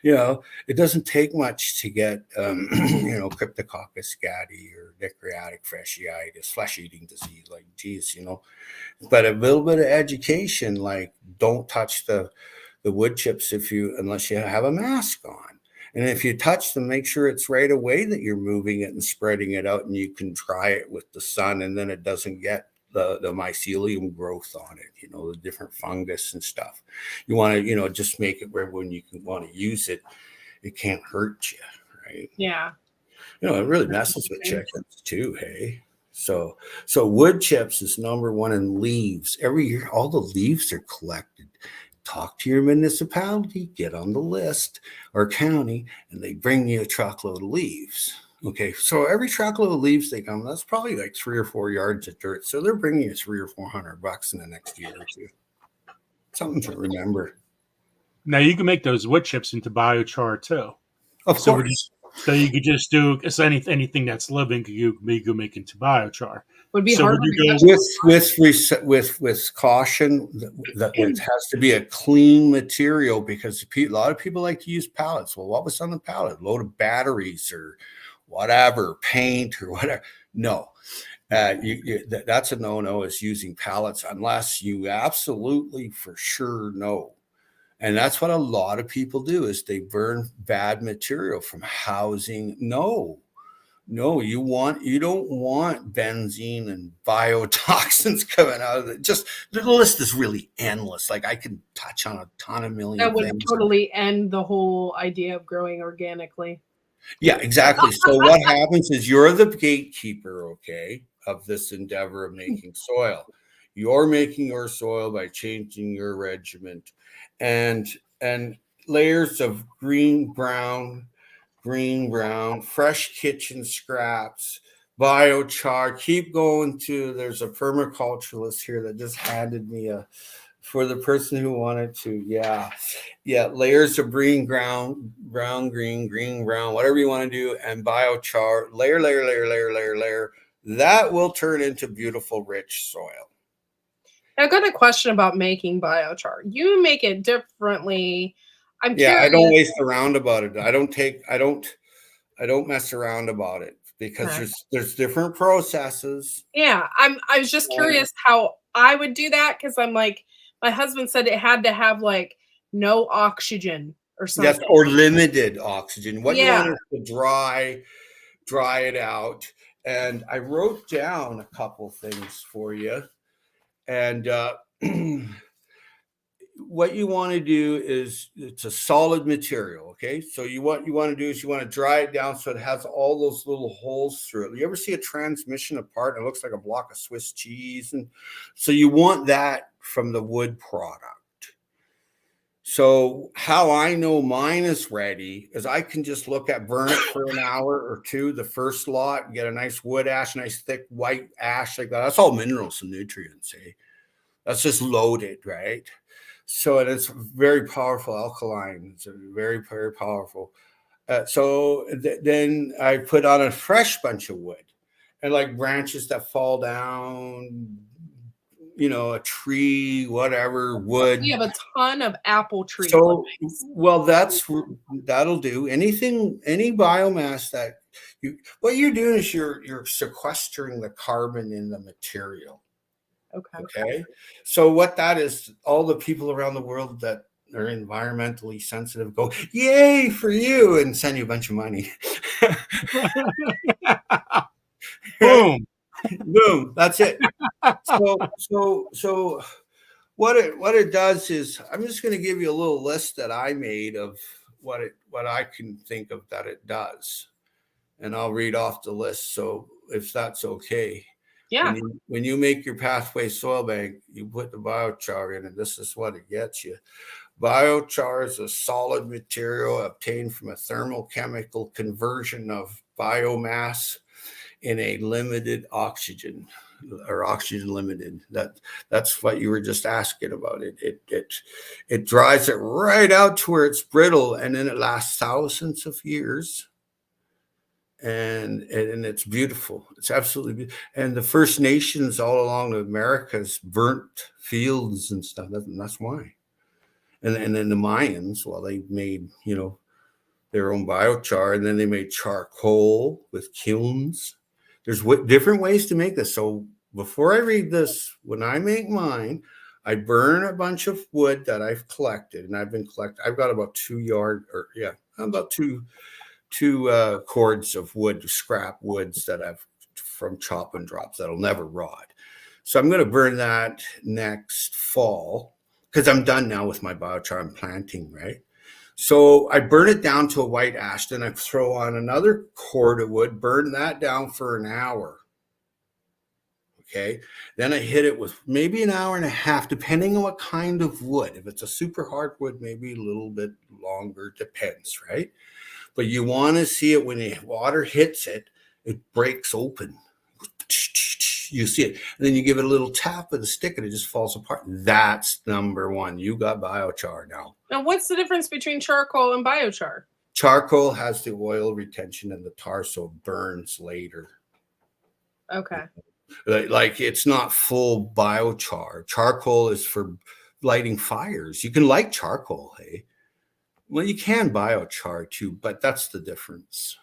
It doesn't take much to get, Cryptococcus gattii or Necrotic fasciitis, flesh-eating disease. Like, geez, but a little bit of education, like don't touch the wood chips unless you have a mask on. And if you touch them, make sure it's right away that you're moving it and spreading it out, and you can dry it with the sun, and then it doesn't get the mycelium growth on it, the different fungus and stuff. You want to, just make it where when you want to use it, it can't hurt you, right? Yeah. It really messes with chickens too, hey? So wood chips is number one, in leaves. Every year, all the leaves are collected. Talk to your municipality, get on the list, or county, and they bring you a truckload of leaves. Okay, so every truckload of leaves they come, that's probably like 3 or 4 yards of dirt. So they're bringing you $300 or $400 in the next year or two. Something to remember. Now you can make those wood chips into biochar too. Of course. So you could just do anything that's living. You could make into biochar. Would be so hard with caution. That it has to be a clean material, because a lot of people like to use pallets. Well, what was on the pallet? A load of batteries or whatever, paint or whatever. No, that's a no-no. Is using pallets unless you absolutely for sure know. And that's what a lot of people do, is they burn bad material from housing. No, you don't want benzene and biotoxins coming out of it. Just the list is really endless. Like I can touch on a ton of million that would things. totally end the whole idea of growing organically. Yeah, exactly. So what happens is you're the gatekeeper, okay, of this endeavor of making soil. You're making your soil by changing your regiment, and layers of green, brown, fresh kitchen scraps, biochar. Keep going to, there's a permaculturalist here that just handed me for the person who wanted to, layers of green, brown, green, brown, whatever you want to do, and biochar, layer. That will turn into beautiful, rich soil. I've got a question about making biochar. You make it differently. I'm curious. I don't waste around about it. I don't mess around about it, because there's different processes. Yeah, I was just curious how I would do that, because I'm like, my husband said it had to have like no oxygen or something. Yes, or limited oxygen. What you want is to dry it out. And I wrote down a couple things for you. And what you want to do is, it's a solid material, okay? So what you want to do is you want to dry it down so it has all those little holes through it. You ever see a transmission apart and it looks like a block of Swiss cheese? And so you want that from the wood product. So how I know mine is ready is I can just burn it for an hour or two, the first lot, and get a nice wood ash, nice thick white ash like that. That's all minerals and nutrients, eh? That's just loaded, right? So it's very powerful alkaline. It's very, very powerful. Then I put on a fresh bunch of wood, and like branches that fall down, a tree, whatever, wood. You have a ton of apple trees. So, well, that'll do. Any biomass that what you're doing is you're sequestering the carbon in the material. Okay. So what that is, all the people around the world that are environmentally sensitive go, yay for you, and send you a bunch of money. Boom. Boom. That's it. So what it does is, I'm just going to give you a little list that I made of what I can think of that it does. And I'll read off the list. So if that's okay. Yeah. When you make your pathway soil bank, you put the biochar in, and this is what it gets you. Biochar is a solid material obtained from a thermochemical conversion of biomass in a limited oxygen, or oxygen limited. That's what you were just asking about. It dries it right out to where it's brittle, and then it lasts thousands of years. And it's beautiful. It's absolutely beautiful. And the First Nations all along America's burnt fields and stuff. That's why. And then the Mayans, well, they made, their own biochar, and then they made charcoal with kilns. There's different ways to make this. So before I read this, when I make mine, I burn a bunch of wood that I've collected, and I've got about about two cords of wood, scrap woods that I've from chop and drops that'll never rot. So I'm going to burn that next fall, because I'm done now with my biochar. I'm planting, right? So I burn it down to a white ash. Then I throw on another cord of wood, burn that down for an hour. Okay. Then I hit it with maybe an hour and a half, depending on what kind of wood. If it's a super hard wood, maybe a little bit longer, depends, right? But you want to see it when the water hits it, it breaks open. You see it. And then you give it a little tap with a stick and it just falls apart. That's number one. You got biochar now. Now, what's the difference between charcoal and biochar? Charcoal has the oil retention and the tar, so it burns later. Okay. Like it's not full biochar. Charcoal is for lighting fires. You can light charcoal, hey? Well, you can biochar too, but that's the difference.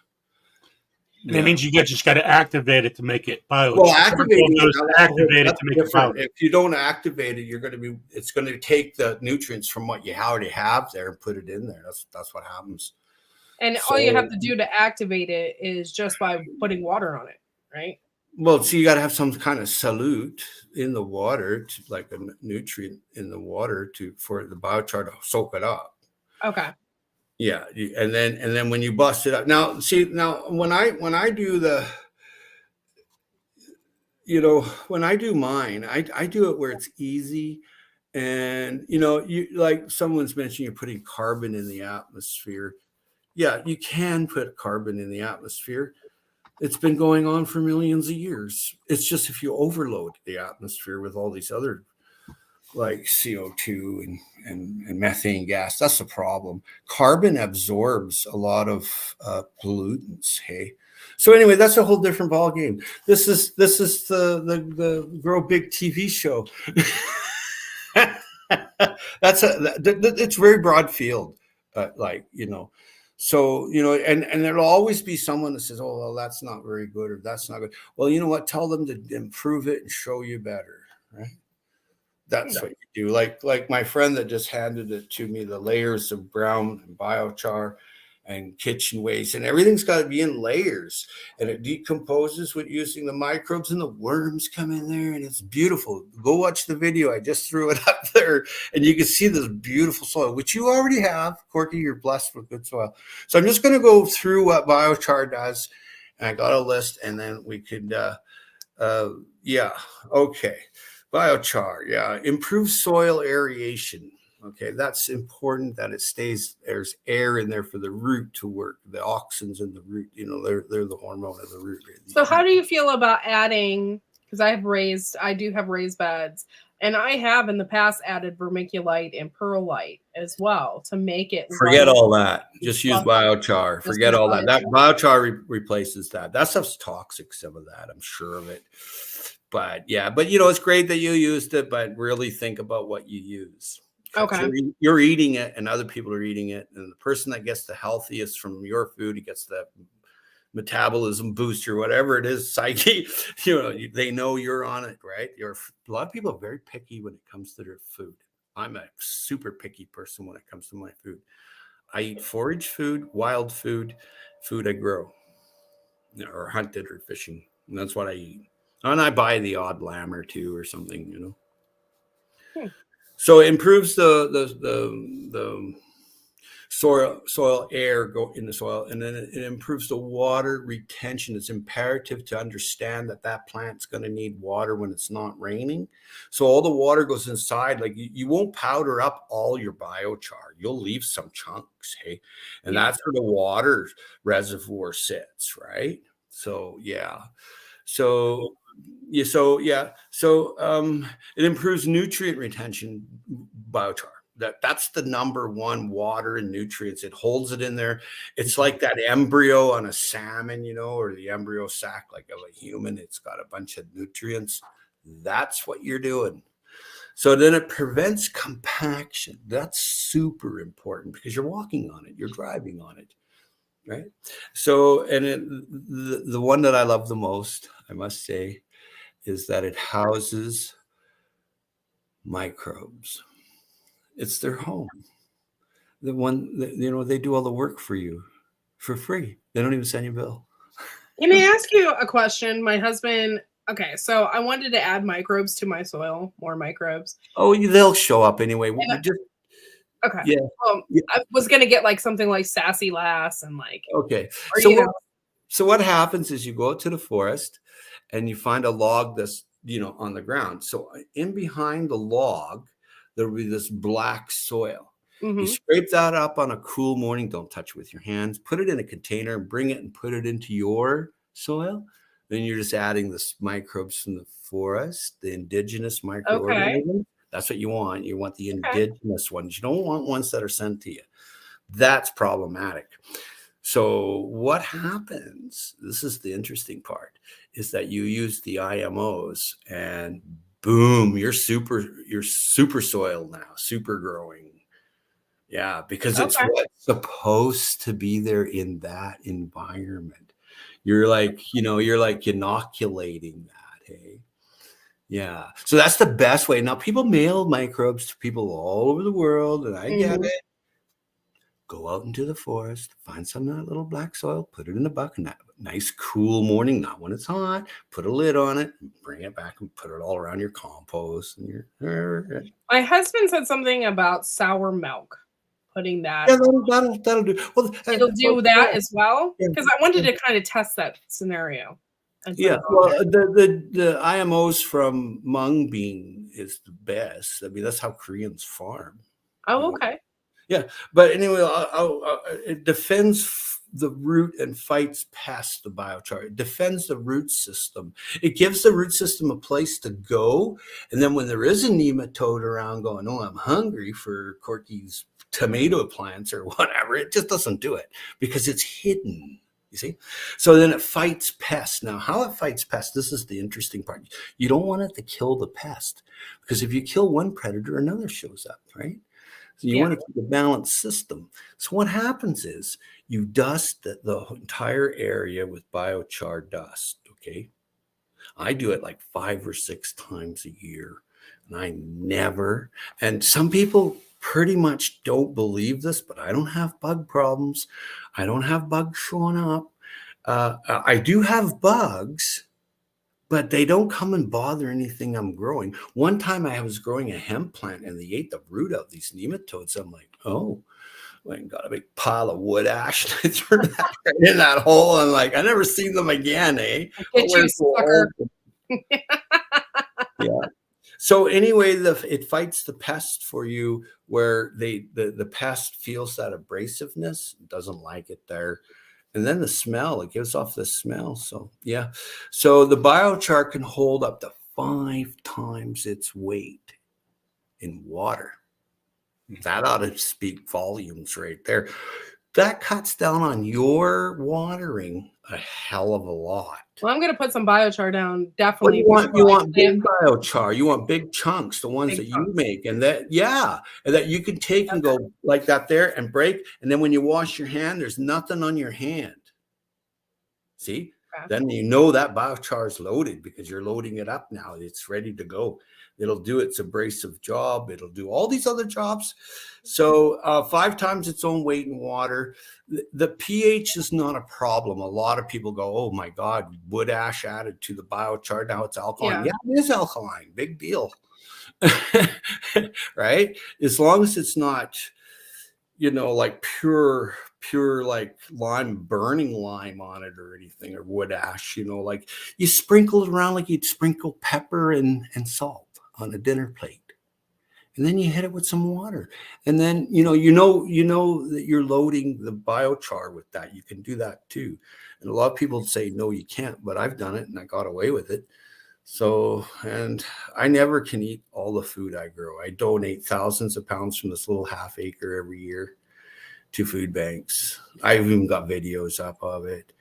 And it means you just got to activate it to make it biochar. Well, activate it to make it biochar. If you don't activate it, it's going to take the nutrients from what you already have there and put it in there. That's what happens. And all you have to do to activate it is just by putting water on it, right? Well, so you got to have some kind of solute in the water, like a nutrient in the water for the biochar to soak it up. Okay. Yeah, and then when you bust it up, now when I do when I do mine, I do it where it's easy, and you like someone's mentioned you're putting carbon in the atmosphere. Yeah, you can put carbon in the atmosphere. It's been going on for millions of years. It's just if you overload the atmosphere with all these other like CO2 and methane gas, that's the problem. Carbon absorbs a lot of pollutants. Hey, so anyway, that's a whole different ball game. This is the Grow Big TV show. It's very broad field, So, and there'll always be someone that says, oh, well, that's not very good, or that's not good. Well, you know what? Tell them to improve it and show you better, right? That's what you do. Like my friend that just handed it to me, the layers of brown and biochar and kitchen waste, and everything's got to be in layers, and it decomposes with using the microbes, and the worms come in there, and it's beautiful. Go watch the video. I just threw it up there, and you can see this beautiful soil, which you already have. Corky, you're blessed with good soil. So I'm just going to go through what biochar does, and I got a list, and then we could, okay. Biochar, improves soil aeration. Okay, that's important that it stays, there's air in there for the root to work. The auxins in the root, they're the hormone of the root. So how do you feel about adding, because I do have raised beds, and I have in the past added vermiculite and perlite as well to make it. Forget all that. Just use biochar. Forget all that. That biochar replaces that. That stuff's toxic, some of that, I'm sure of it. But it's great that you used it, but really think about what you use. Okay. You're eating it and other people are eating it. And the person that gets the healthiest from your food, he gets the metabolism boost or whatever it is, psyche, they know you're on it, right? A lot of people are very picky when it comes to their food. I'm a super picky person when it comes to my food. I eat forage food, wild food I grow or hunted or fishing. And that's what I eat. And I buy the odd lamb or two or something, So it improves soil air go in the soil, and then it improves the water retention. It's imperative to understand that that plant's going to need water when it's not raining. So all the water goes inside. Like you won't powder up all your biochar. You'll leave some chunks, hey? And Yeah. that's where the water reservoir sits, right? So yeah. So it improves nutrient retention, biochar. That's the number one, water and nutrients. It holds it in there. It's like that embryo on a salmon, or the embryo sac like of a human. It's got a bunch of nutrients. That's what you're doing. So then it prevents compaction. That's super important because you're walking on it, you're driving on it, right? So, and the one that I love the most, I must say, is that it houses microbes. It's their home. The one that, they do all the work for you for free. They don't even send you a bill. Can I ask you a question? My husband, okay, so I wanted to add microbes to my soil, more microbes. Oh, they'll show up anyway. Okay. Yeah. Well, I was going to get like something like Sassy Lass and like. Okay. Or, so what happens is you go out to the forest and you find a log that's, on the ground. So in behind the log, there'll be this black soil. You scrape that up on a cool morning. Don't touch it with your hands. Put it in a container and bring it and put it into your soil. Then you're just adding the microbes from the forest, the indigenous microorganisms. That's what you want. You want the indigenous ones. You don't want ones that are sent to you. That's problematic. So what happens, this is the interesting part, is that you use the IMOs and boom, you're super soil now, super growing. Yeah, because it's what's supposed to be there in that environment. You're like inoculating that, hey? Yeah. So that's the best way. Now, people mail microbes to people all over the world, and I get it. Go out into the forest, find some of that little black soil, put it in a bucket. Nice, cool morning, not when it's hot. Put a lid on it, and bring it back, and put it all around your compost. And my husband said something about sour milk. Putting that. Yeah, that'll do. Well, it'll do that as well, because I wanted to kind of test that scenario. Yeah, well, the IMOs from mung bean is the best. I mean, that's how Koreans farm. Oh, okay. Yeah, but anyway, it defends the root and fights pests. The biochar, it defends the root system. It gives the root system a place to go, and then when there is a nematode around, going, "Oh, I'm hungry for Corky's tomato plants or whatever," it just doesn't do it because it's hidden. You see? So then it fights pests. Now, how it fights pests, this is the interesting part. You don't want it to kill the pest, because if you kill one predator, another shows up, right? So you want to keep a balanced system. So what happens is you dust the entire area with biochar dust, okay? I do it like 5 or 6 times a year, and some people pretty much don't believe this, but I don't have bug problems. I don't have bugs showing up. I do have bugs, but they don't come and bother anything I'm growing. One time I was growing a hemp plant and they ate the root out, these nematodes. I'm like, oh, I got a big pile of wood ash. I threw that right in that hole. And like, I never seen them again, eh? Get you, sucker. Yeah. So anyway, it fights the pest for you, where the pest feels that abrasiveness, doesn't like it there. And then the smell, it gives off the smell. So yeah. So the biochar can hold up to 5 times its weight in water. That ought to speak volumes right there. That cuts down on your watering a hell of a lot. Well, I'm going to put some biochar down. Definitely. You want big biochar. You want big chunks, the ones that you make, and that you can take and go like that there and break. And then when you wash your hand, there's nothing on your hand. See, then you know that biochar is loaded because you're loading it up now. It's ready to go. It'll do its abrasive job. It'll do all these other jobs. So 5 times its own weight in water. The pH is not a problem. A lot of people go, oh my God, wood ash added to the biochar. Now it's alkaline. Yeah, it is alkaline. Big deal. Right? As long as it's not, like pure like lime, burning lime on it or anything, or wood ash, like you sprinkle it around like you'd sprinkle pepper and salt on a dinner plate. And then you hit it with some water. And then, you know that you're loading the biochar with that. You can do that too. And a lot of people say, no, you can't, but I've done it and I got away with it. So, and I never can eat all the food I grow. I donate thousands of pounds from this little half acre every year to food banks. I've even got videos up of it.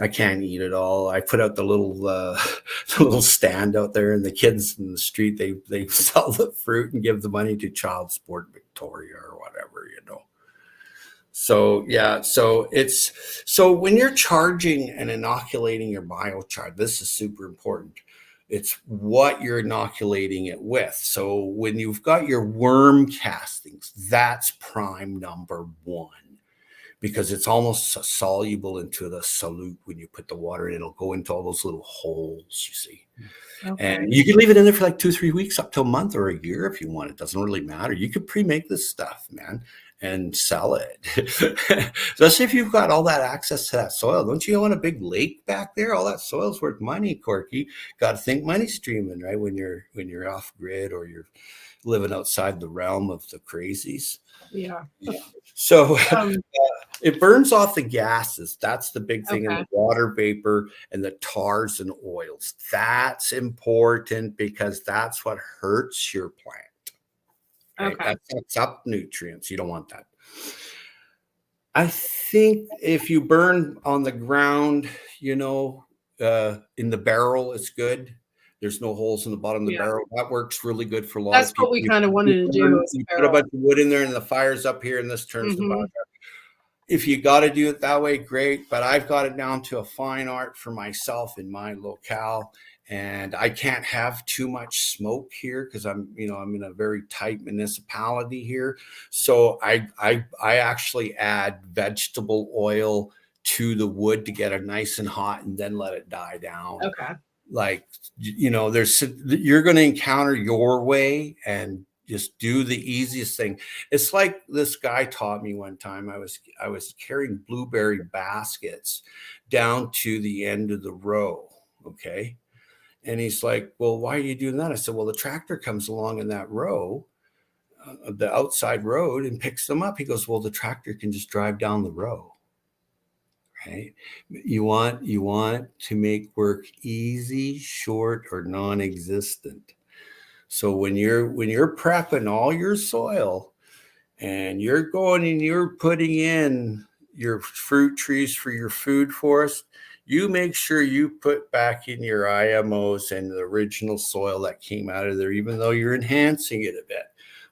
I can't eat it all. I put out the little stand out there, and the kids in the street, they sell the fruit and give the money to Child Sport Victoria or whatever, So yeah, so when you're charging and inoculating your biochar, this is super important. It's what you're inoculating it with. So when you've got your worm castings, that's prime number one, because it's almost soluble into the solute when you put the water in. It'll go into all those little holes, you see. Okay. And you can leave it in there for like 2-3 weeks, up to a month or a year if you want. It doesn't really matter. You could pre-make this stuff, man, and sell it. Especially if you've got all that access to that soil. Don't you want a big lake back there? All that soil's worth money, Corky. Got to think money streaming, right? When you're off grid or you're living outside the realm of the crazies. Yeah. So it burns off the gases. That's the big thing, Okay. in the water vapor and the tars and oils. That's important because that's what hurts your plant. Right? Okay. That sucks up nutrients. You don't want that. I think if you burn on the ground, in the barrel, it's good. There's no holes in the bottom of the barrel. That works really good for a lot of people. That's what we kind of wanted to do. You put a bunch of wood in there and the fire's up here and this turns the biochar. If you got to do it that way, great. But I've got it down to a fine art for myself in my locale. And I can't have too much smoke here because I'm in a very tight municipality here. So I actually add vegetable oil to the wood to get it nice and hot and then let it die down. Okay. Like, you're going to encounter your way and just do the easiest thing. It's like this guy taught me one time. I was carrying blueberry baskets down to the end of the row. Okay. And he's like, well, why are you doing that? I said, well, the tractor comes along in that row, the outside road, and picks them up. He goes, well, the tractor can just drive down the row. Right? You want to make work easy, short, or non-existent. So when you're prepping all your soil and you're going and you're putting in your fruit trees for your food forest, you make sure you put back in your IMOs and the original soil that came out of there, even though you're enhancing it a bit.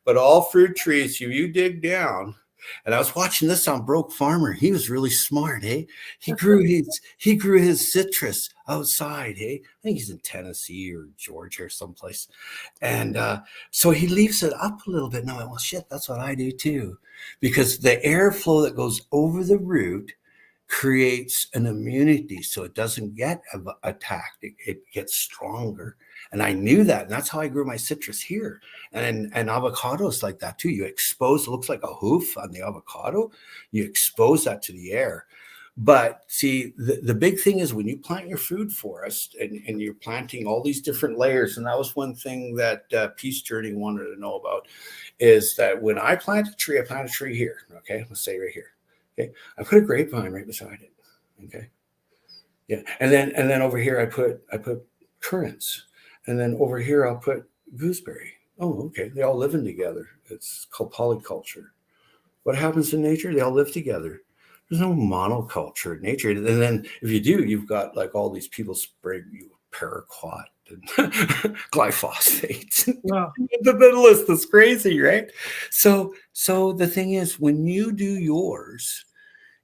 But all fruit trees, you dig down. And I was watching this on Broke Farmer. He was really smart, hey? He grew his citrus outside, hey? I think he's in Tennessee or Georgia or someplace. And so he leaves it up a little bit. And I went, well, shit, that's what I do too. Because the airflow that goes over the root creates an immunity so it doesn't get attacked. It gets stronger. And I knew that. And that's how I grew my citrus here. And avocados like that too. You expose, it looks like a hoof on the avocado. You expose that to the air. But see, the big thing is when you plant your food forest and you're planting all these different layers. And that was one thing that Peace Journey wanted to know about, is that when I plant a tree, I plant a tree here. Okay, let's say right here. Okay, I put a grapevine right beside it. Okay, yeah, and then over here I put currants. And then over here, I'll put gooseberry. Oh, okay. They all living together. It's called polyculture. What happens in nature? They all live together. There's no monoculture in nature. And then if you do, you've got like all these people spraying you with paraquat and glyphosate. Wow. The list is crazy, right? So the thing is, when you do yours,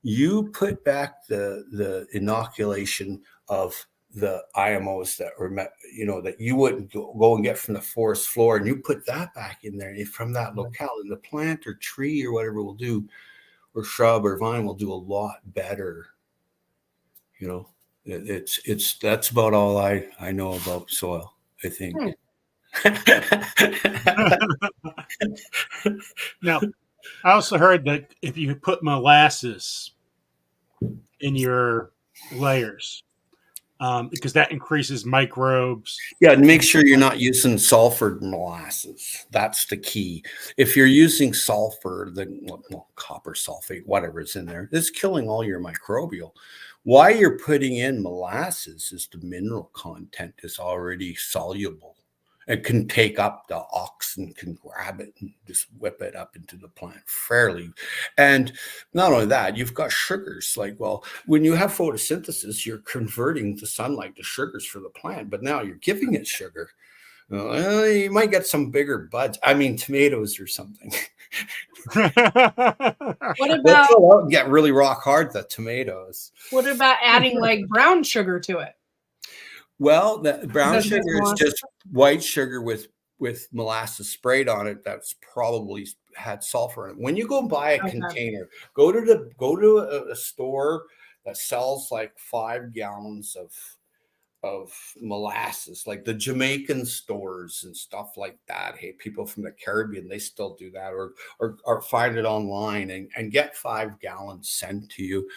you put back the inoculation of the IMOs that were, that you wouldn't go and get from the forest floor, and you put that back in there from that locale, and the plant or tree or whatever will do, or shrub or vine will do a lot better. It's that's about all I know about soil, I think. Now, I also heard that if you put molasses in your layers, because that increases microbes. Yeah, and make And sure you're not using sulfur molasses. That's the key. If you're using sulfur, then well, copper sulfate, whatever is in there, it's killing all your microbial. Why you're putting in molasses is the mineral content is already soluble. It can take up the oxen, can grab it and just whip it up into the plant fairly. And not only that, you've got sugars. Like, well, when you have photosynthesis, you're converting the sunlight to sugars for the plant, but now you're giving it sugar. Well, you might get some bigger buds. I mean, tomatoes or something. What They'll about fill out and get really rock hard, the tomatoes. adding like brown sugar to it? Well, the brown Does it sugar is want- just white sugar with molasses sprayed on it. That's probably had sulfur in it. When you go and buy a Okay. container, go to a store that sells like 5 gallons of molasses, like the Jamaican stores and stuff like that. Hey, people from the Caribbean, they still do that, or find it online and get 5 gallons sent to you.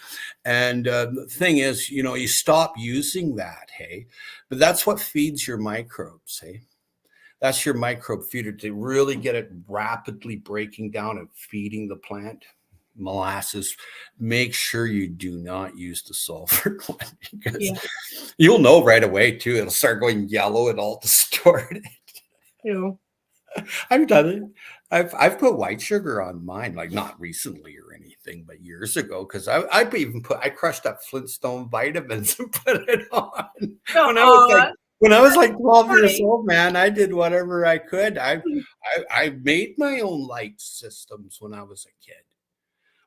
And the thing is, you stop using that, hey, but that's what feeds your microbes, hey. That's your microbe feeder to really get it rapidly breaking down and feeding the plant. Molasses, make sure you do not use the sulfur one, because you'll know right away too. It'll start going yellow and all distorted. I've done it. I've put white sugar on mine, like not recently or anything, but years ago, because I crushed up Flintstone vitamins and put it on. When I was like 12 years old, man, I did whatever I could. I made my own light systems when I was a kid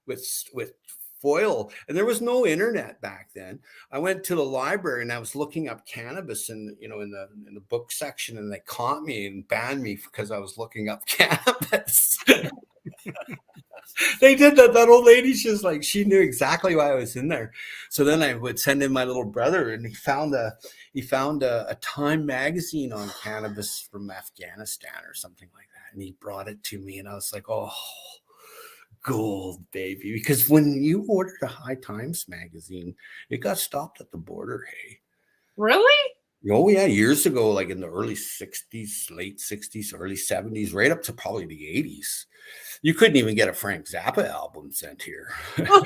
with foil, and there was no internet back then. I went to the library and I was looking up cannabis in the book section, and they caught me and banned me because I was looking up cannabis. They did that. That old lady, she knew exactly why I was in there. So then I would send in my little brother, and he found a Time magazine on cannabis from Afghanistan or something like that, and he brought it to me, and I was like, oh, gold, baby. Because when you ordered a High Times magazine, it got stopped at the border, hey. Really? Oh yeah, years ago, like in the early 60s, late 60s, early 70s, right up to probably the 80s. You couldn't even get a Frank Zappa album sent here. I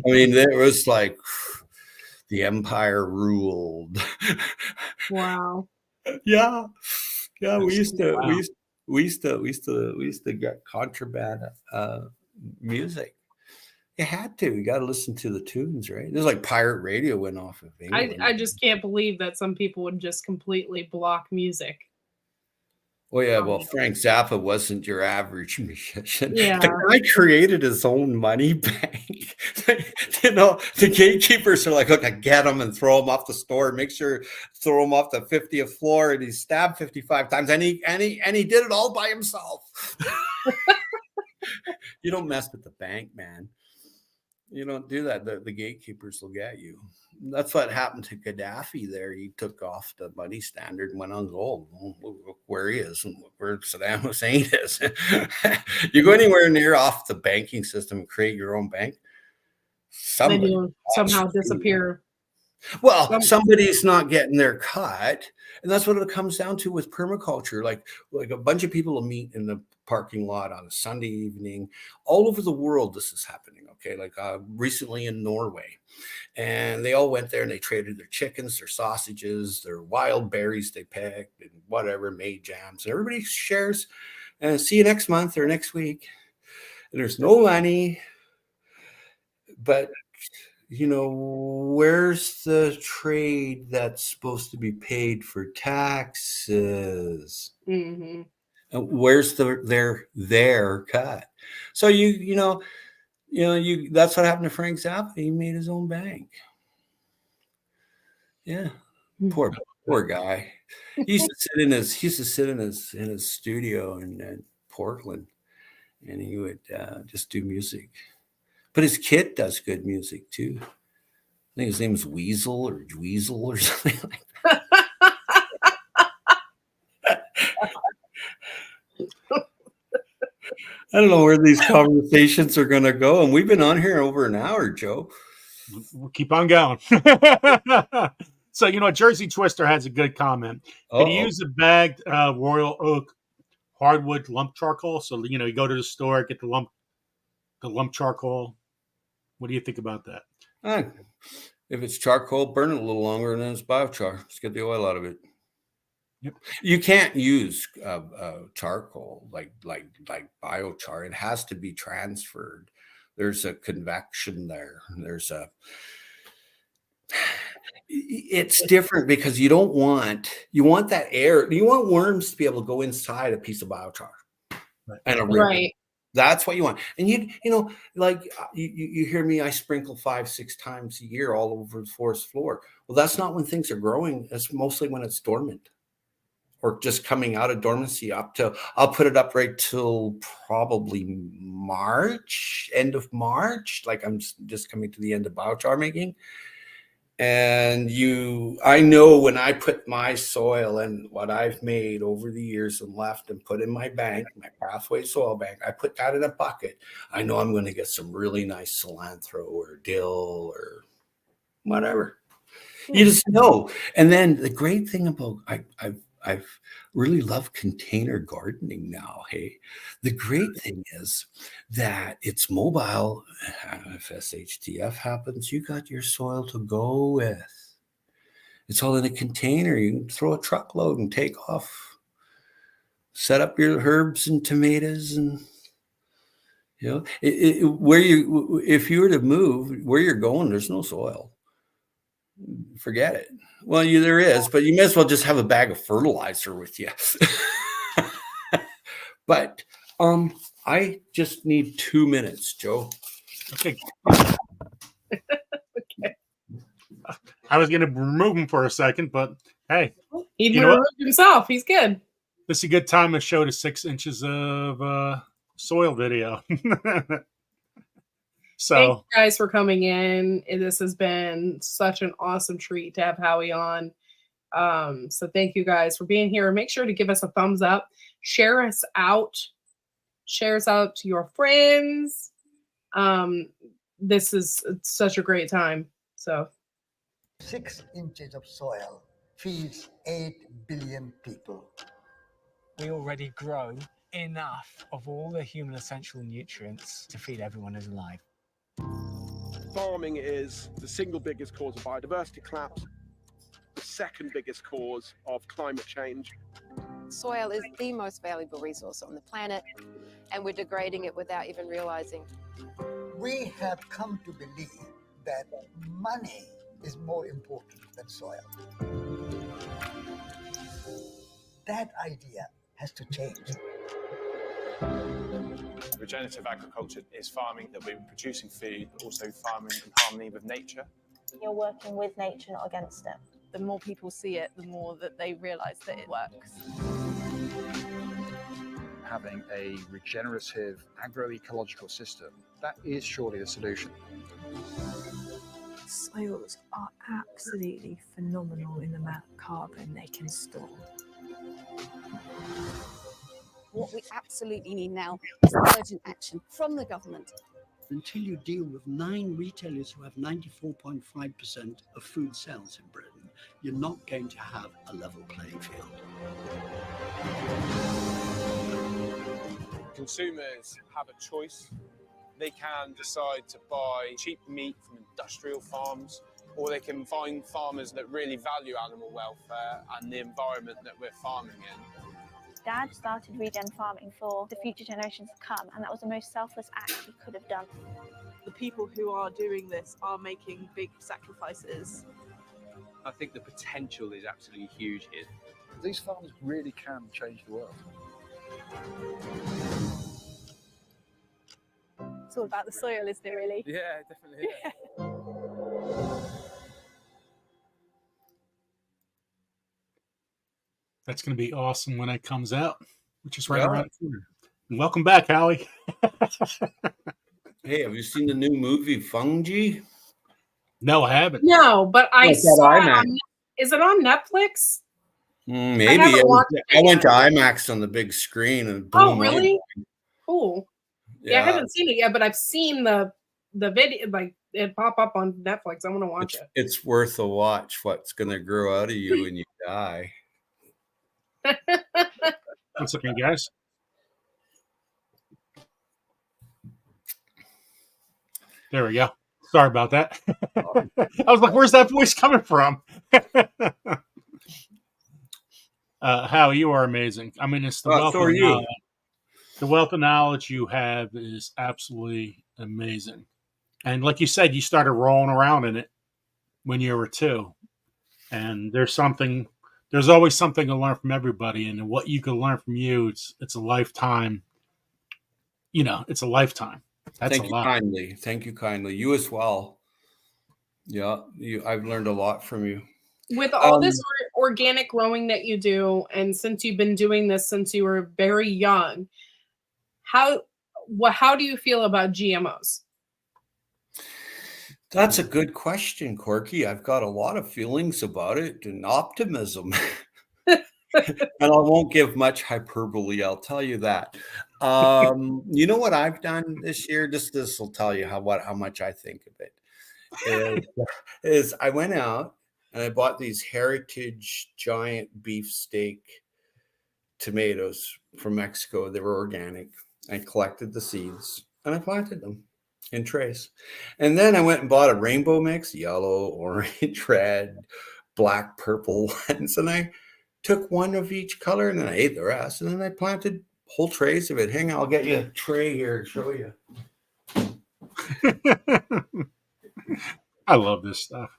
mean, there was like the empire ruled. Wow. Yeah. We used to Wow. we used to get contraband music. You had to. You got to listen to the tunes, right? There's like pirate radio went off of England. I just can't believe that some people would just completely block music. Well, yeah, well, Frank Zappa wasn't your average musician. Yeah. The guy created his own money bank. The gatekeepers are like, look, I get him and throw him off the store. Make sure throw him off the 50th floor, and he's stabbed 55 times, and he did it all by himself. You don't mess with the bank, man. You don't do that. The gatekeepers will get you. That's what happened to Gaddafi there. He took off the money standard and went on gold. Look where he is and where Saddam Hussein is. You go anywhere near off the banking system and create your own bank, Then you'll somehow disappear. Well, somebody's not getting their cut. And that's what it comes down to with permaculture. Like a bunch of people will meet in the parking lot on a Sunday evening. All over the world, this is happening. Okay. Like recently in Norway. And they all went there and they traded their chickens, their sausages, their wild berries they picked, and whatever, made jams. And everybody shares. And see you next month or next week. And there's no money. But where's the trade that's supposed to be paid for taxes? Mm-hmm. Where's their cut? So that's what happened to Frank Zappa. He made his own bank. Yeah, poor guy. He used to sit in his studio in Portland, and he would just do music. But his kid does good music too. I think his name is Weasel or something like that. I don't know where these conversations are going to go. And we've been on here over an hour, Joe. We'll keep on going. So, Jersey Twister has a good comment. Could you use a bagged Royal Oak hardwood lump charcoal? So, you go to the store, get the lump charcoal. What do you think about that? If it's charcoal, burn it a little longer, and then it's biochar. Let's get the oil out of it. Yep. You can't use charcoal like biochar. It has to be transferred. There's a convection there. It's different because you want that air. You want worms to be able to go inside a piece of biochar and a ribbon. Right. That's what you want. And you hear me, I sprinkle 5-6 times a year all over the forest floor. Well, that's not when things are growing. That's mostly when it's dormant or just coming out of dormancy I'll put it up right till probably March, end of March. Like I'm just coming to the end of biochar making. And I know when I put my soil and what I've made over the years and left and put in my bank, my Pathway soil bank, I put that in a bucket. I know I'm going to get some really nice cilantro or dill or whatever. You just know. And then the great thing about I've really loved container gardening now. Hey, the great thing is that it's mobile. If SHTF happens, you got your soil to go with. It's all in a container. You can throw a truckload and take off. Set up your herbs and tomatoes, and if you were to move where you're going, there's no soil. Forget it. Well, there is, but you may as well just have a bag of fertilizer with you. But I just need 2 minutes, Joe. Okay. Okay. I was going to remove him for a second, but hey. He removed himself. He's good. This is a good time to show the 6 inches of soil video. So, thank you guys for coming in. This has been such an awesome treat to have Howie on. So thank you guys for being here. Make sure to give us a thumbs up. Share us out. Share us out to your friends. This is such a great time. So 6 inches of soil feeds 8 billion people. We already grow enough of all the human essential nutrients to feed everyone who's alive. Farming is the single biggest cause of biodiversity collapse, the second biggest cause of climate change. Soil is the most valuable resource on the planet, and we're degrading it without even realizing. We have come to believe that money is more important than soil. That idea has to change. Regenerative agriculture is farming that we're producing food, but also farming in harmony with nature. You're working with nature, not against it. The more people see it, the more that they realize that it works. Having a regenerative agroecological system, that is surely the solution. Soils are absolutely phenomenal in the amount of carbon they can store. What we absolutely need now is urgent action from the government. Until you deal with 9 retailers who have 94.5% of food sales in Britain, you're not going to have a level playing field. Consumers have a choice. They can decide to buy cheap meat from industrial farms, or they can find farmers that really value animal welfare and the environment that we're farming in. Dad started regen farming for the future generations to come, and that was the most selfless act he could have done. The people who are doing this are making big sacrifices. I think the potential is absolutely huge here. These farms really can change the world. It's all about the soil, isn't it, really? Yeah, definitely. Yeah. That's going to be awesome when it comes out, which is right around the corner. And welcome back, Howie. Hey, have you seen the new movie Fungi? No, I haven't. No, but I saw it on, is it on Netflix? Maybe. I went to IMAX on the big screen. And boom, oh, really? Cool. Yeah, I haven't seen it yet, but I've seen the video, like it pop up on Netflix. I want to watch it. It's worth a watch. What's going to grow out of you when you die? 1 second, guys. There we go. Sorry about that. I was like, where's that voice coming from? Howie, you are amazing. I mean, it's the wealth so are of you. knowledge. The wealth of knowledge you have is absolutely amazing. And like you said, you started rolling around in it when you were 2. And there's always something to learn from everybody. And what you can learn from you, it's a lifetime. It's a lifetime. That's Thank you kindly. Thank you kindly. You as well. Yeah, I've learned a lot from you. With all this organic growing that you do, and since you've been doing this since you were very young, how do you feel about GMOs? That's a good question, Corky. I've got a lot of feelings about it and optimism. And I won't give much hyperbole, I'll tell you that. You know what I've done this year? Just this will tell you how much I think of it. Is I went out and I bought these heritage giant beefsteak tomatoes from Mexico. They were organic. I collected the seeds and I planted them in trays. And then I went and bought a rainbow mix, yellow, orange, red, black, purple ones. And I took one of each color and then I ate the rest. And then I planted whole trays of it. Hang on, I'll get you a tray here to show you. I love this stuff.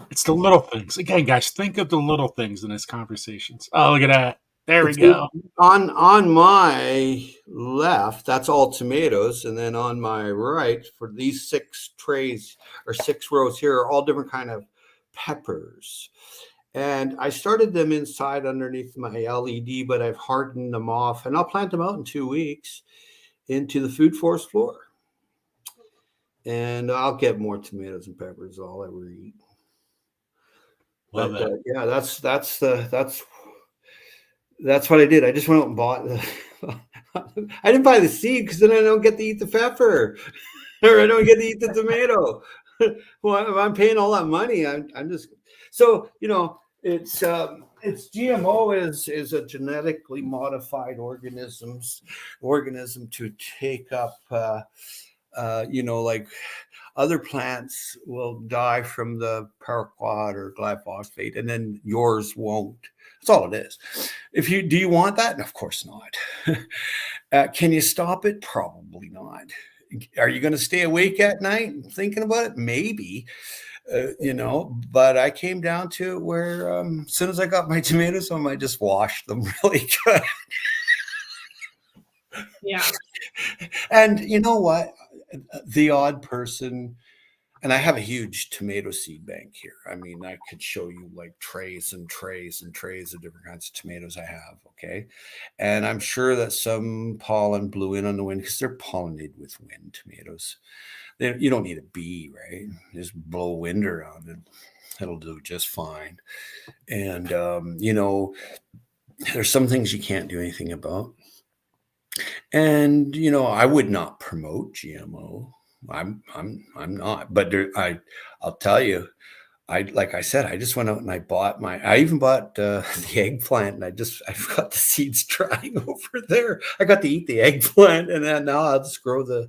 It's the little things. Again, guys, think of the little things in these conversations. Oh, look at that. There we go. On my left, that's all tomatoes. And then on my right, for these 6 trays or 6 rows here are all different kind of peppers. And I started them inside underneath my LED, but I've hardened them off. And I'll plant them out in 2 weeks into the Food Forest floor. And I'll get more tomatoes and peppers I'll ever eat. Love that. Yeah, that's what I did. I just went out and bought I didn't buy the seed because then I don't get to eat the pepper or I don't get to eat the tomato. Well, if I'm paying all that money, I'm just so it's GMO is a genetically modified organism to take up like other plants will die from the paraquat or glyphosate, and then yours won't. That's all it is. Do you want that? Of course not. Can you stop it? Probably not. Are you going to stay awake at night thinking about it? Maybe. But I came down to it where as soon as I got my tomatoes home, I just washed them really good. Yeah. And you know what? The odd person, and I have a huge tomato seed bank here. I mean, I could show you like trays and trays and trays of different kinds of tomatoes I have. Okay. And I'm sure that some pollen blew in on the wind because they're pollinated with wind, tomatoes. You don't need a bee, right? Just blow wind around it. It'll do just fine. And, there's some things you can't do anything about. And, I would not promote GMO. I'm not, but I'll tell you, like I said, I just went out and I even bought the eggplant, and I've got the seeds drying over there. I got to eat the eggplant, and then now I'll just grow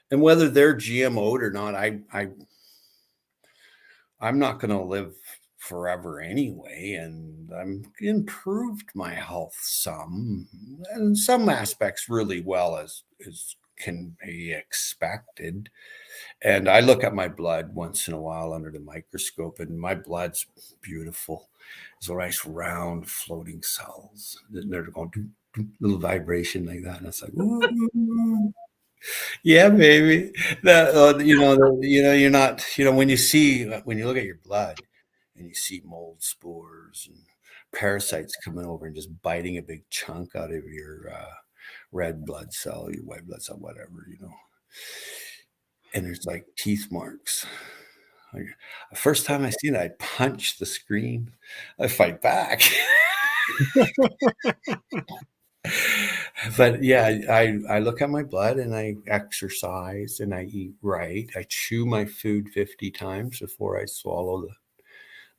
and whether they're GMO'd or not, I'm not going to live forever anyway, and I'm improved my health some, and some aspects really well as can be expected. And I look at my blood once in a while under the microscope, and my blood's beautiful. It's a nice round floating cells. They're going little vibration like that, and it's like, ooh. Yeah, baby. That you're not. When you look at your blood and you see mold spores and parasites coming over and just biting a big chunk out of your red blood cell, your white blood cell, whatever, and there's like teeth marks. The first time I seen it, I punch the screen. I fight back. But yeah, I look at my blood and I exercise and I eat right. I chew my food 50 times before I swallow.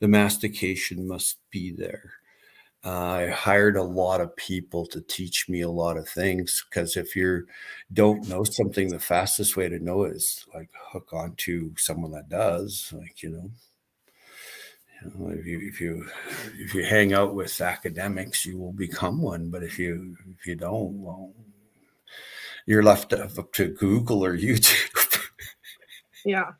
The mastication must be there. I hired a lot of people to teach me a lot of things, because if you don't know something, the fastest way to know it is like hook onto someone that does. Like, if you hang out with academics, you will become one. But if you don't, well, you're left up to Google or YouTube. Yeah.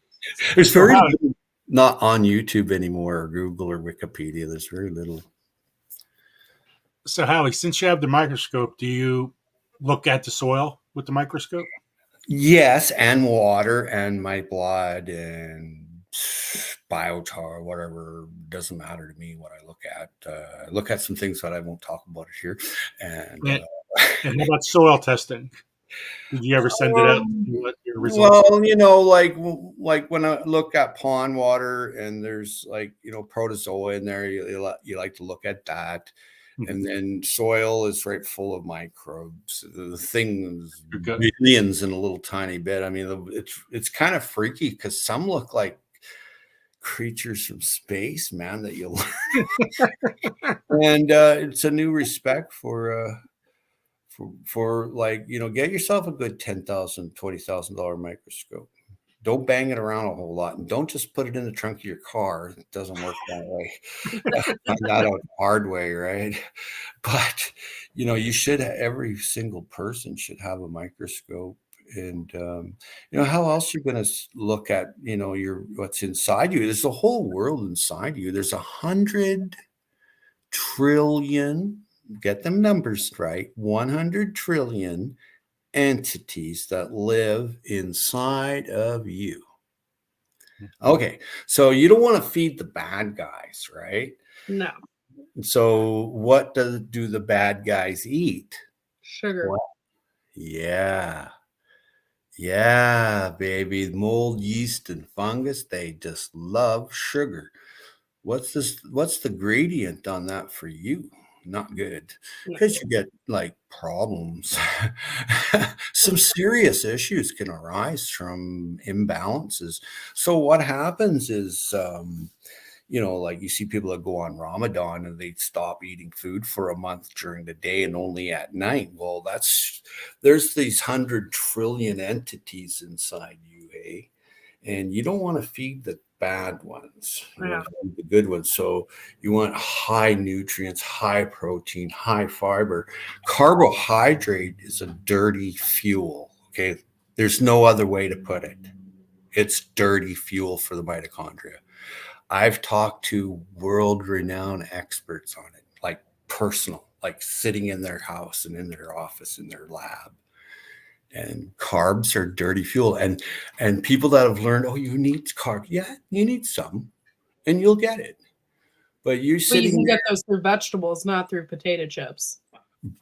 There's very little not on YouTube anymore, or Google or Wikipedia. There's very little. So, Howie, since you have the microscope, do you look at the soil with the microscope? Yes, and water and my blood and biochar, whatever. Doesn't matter to me what I look at. I look at some things that I won't talk about it here. And how about soil testing? Did you ever send it out? What your results? Well, like when I look at pond water and there's protozoa in there, you like to look at that. And then soil is right full of microbes. The thing is billions in a little tiny bit. I mean, it's kind of freaky because some look like creatures from space, man, that you learn. And it's a new respect for get yourself a good $10,000, $20,000 microscope. Don't bang it around a whole lot, and don't just put it in the trunk of your car. It doesn't work that way. Find that out the hard way, right? But you should. Every single person should have a microscope, and how else you're going to look at what's inside you. There's a whole world inside you. There's 100 trillion. Get them numbers right. 100 trillion entities that live inside of you. Okay, so you don't want to feed the bad guys, right? No. So what do the bad guys eat? Sugar. Well, yeah, baby. Mold, yeast, and fungus, they just love sugar. What's the gradient on that for you? Not good, because you get like problems. Some serious issues can arise from imbalances. So what happens is, like you see people that go on Ramadan and they stop eating food for a month during the day and only at night. Well, there's these 100 trillion entities inside you, eh? And you don't want to feed the bad ones. You want to feed the good ones. So you want high nutrients, high protein, high fiber. Carbohydrate is a dirty fuel. Okay. There's no other way to put it. It's dirty fuel for the mitochondria. I've talked to world-renowned experts on it, like personal, like sitting in their house and in their office, in their lab. And carbs are dirty fuel. And people that have learned, you need carbs. Yeah, you need some, and you'll get it. But you can get those through vegetables, not through potato chips.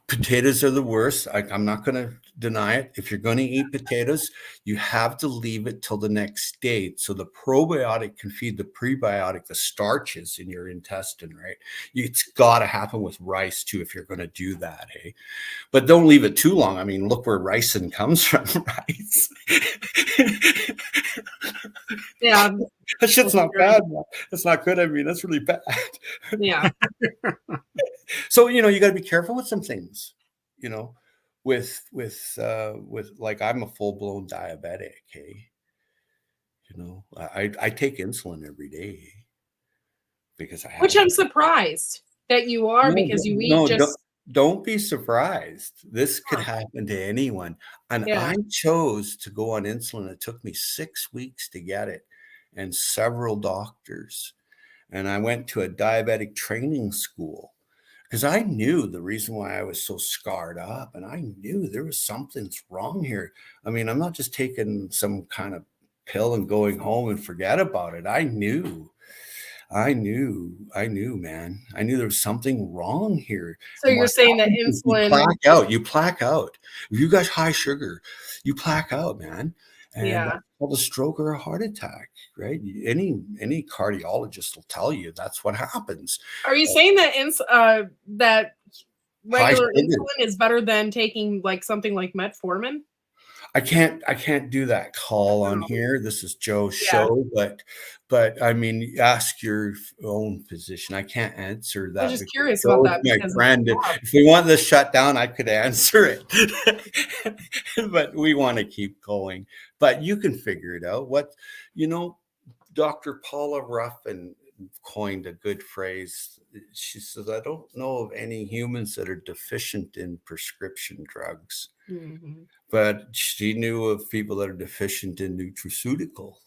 Potatoes are the worst. I'm not going to deny it. If you're going to eat potatoes, you have to leave it till the next day, so the probiotic can feed the prebiotic, the starches in your intestine, right? It's got to happen with rice too if you're going to do that, hey? But don't leave it too long. I mean, look where ricin comes from, right? Yeah. That shit's not bad. That's not good. I mean, that's really bad. Yeah. So, you got to be careful with some things, with like, I'm a full-blown diabetic. Hey, I take insulin every day because which I'm surprised that you are, because you eat don't be surprised. This could happen to anyone. And I chose to go on insulin. It took me 6 weeks to get it, and several doctors. And I went to a diabetic training school because I knew the reason why I was so scarred up, and I knew there was something's wrong here. I mean, I'm not just taking some kind of pill and going home and forget about it. I knew, man. I knew there was something wrong here. So you're saying that insulin, you plaque out. If you got high sugar, you plaque out, man. And that's called a stroke or a heart attack, right? Any cardiologist will tell you that's what happens. Are you saying that that regular sugar. insulin is better than taking like something like metformin? I can't do that call on here. This is Joe's Yeah. show, but I mean, ask your own physician. I can't answer I was that just because curious about Joe's that my because friend. If we want this shut down, I could answer it. But we want to keep going. But you can figure it out. Dr. Paula Ruffin coined a good phrase. She says, I don't know of any humans that are deficient in prescription drugs. Mhm. But she knew of people that are deficient in nutraceutical.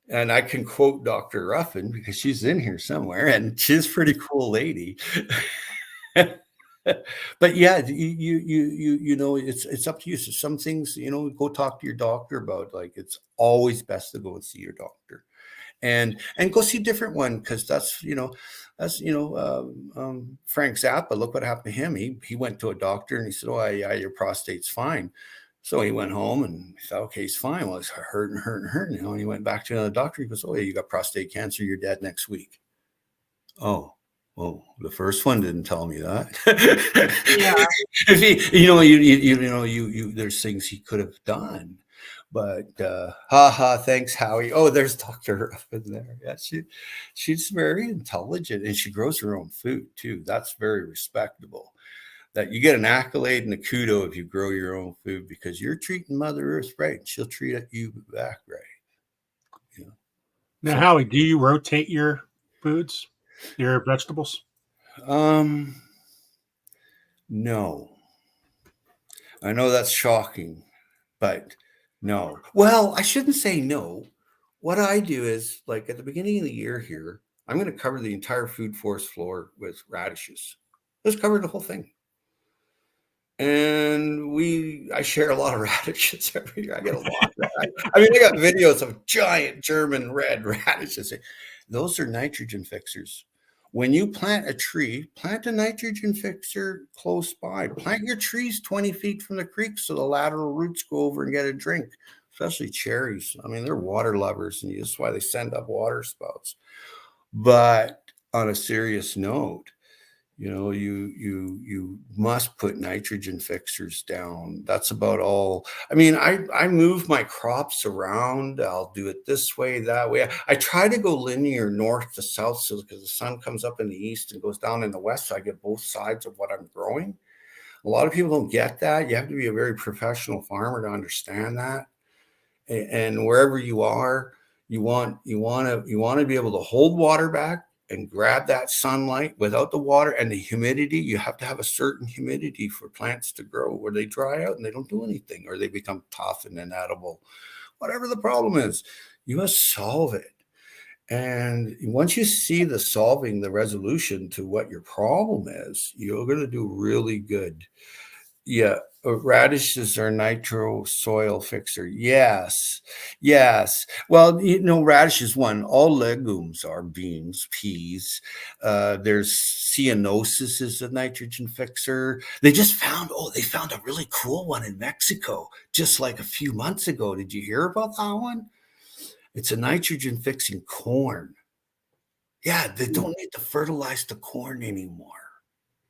And I can quote Dr. Ruffin because she's in here somewhere, and she's a pretty cool lady. But yeah, it's up to you. So some things, go talk to your doctor about. Like, it's always best to go and see your doctor, and go see a different one, because that's Frank Zappa. Look what happened to him. He went to a doctor and he said, "Oh yeah, your prostate's fine." So he went home and he thought, okay, he's fine. Well, it's hurting. And he went back to another doctor. He goes, "Oh yeah, you got prostate cancer. You're dead next week." Oh, well, the first one didn't tell me that. Yeah. If he, there's things he could have done. But thanks, Howie. Oh, there's Dr. Ruffin there. Yeah, she's very intelligent, and she grows her own food too. That's very respectable. That you get an accolade and a kudo if you grow your own food, because you're treating Mother Earth right, and she'll treat you back right. Now, Howie, do you rotate your foods, your vegetables? No. I know that's shocking, but no. Well, I shouldn't say no. What I do is, like, at the beginning of the year here, I'm going to cover the entire food forest floor with radishes. Let's cover the whole thing. And I share a lot of radishes every year. I get a lot. I got videos of giant German red radishes. Those are nitrogen fixers. When you plant a tree, plant a nitrogen fixer close by. Plant your trees 20 feet from the creek so the lateral roots go over and get a drink, especially cherries. I mean, they're water lovers, and that's why they send up water spouts. But on a serious note, you must put nitrogen fixers down. That's about all. I mean, I move my crops around. I'll do it this way, that way. I try to go linear north to south, so because the sun comes up in the east and goes down in the west, so I get both sides of what I'm growing. A lot of people don't get that. You have to be a very professional farmer to understand that. And wherever you are, you want to be able to hold water back and grab that sunlight without the water and the humidity. You have to have a certain humidity for plants to grow, where they dry out and they don't do anything, or they become tough and inedible. Whatever the problem is, you must solve it. And once you see the resolution to what your problem is, you're going to do really good. Yeah, radishes are nitro soil fixer. Yes. Well, radishes, one, all legumes are beans, peas. There's ceanosis is a nitrogen fixer. They found a really cool one in Mexico just like a few months ago. Did you hear about that one? It's a nitrogen fixing corn. Yeah, they don't need to fertilize the corn anymore.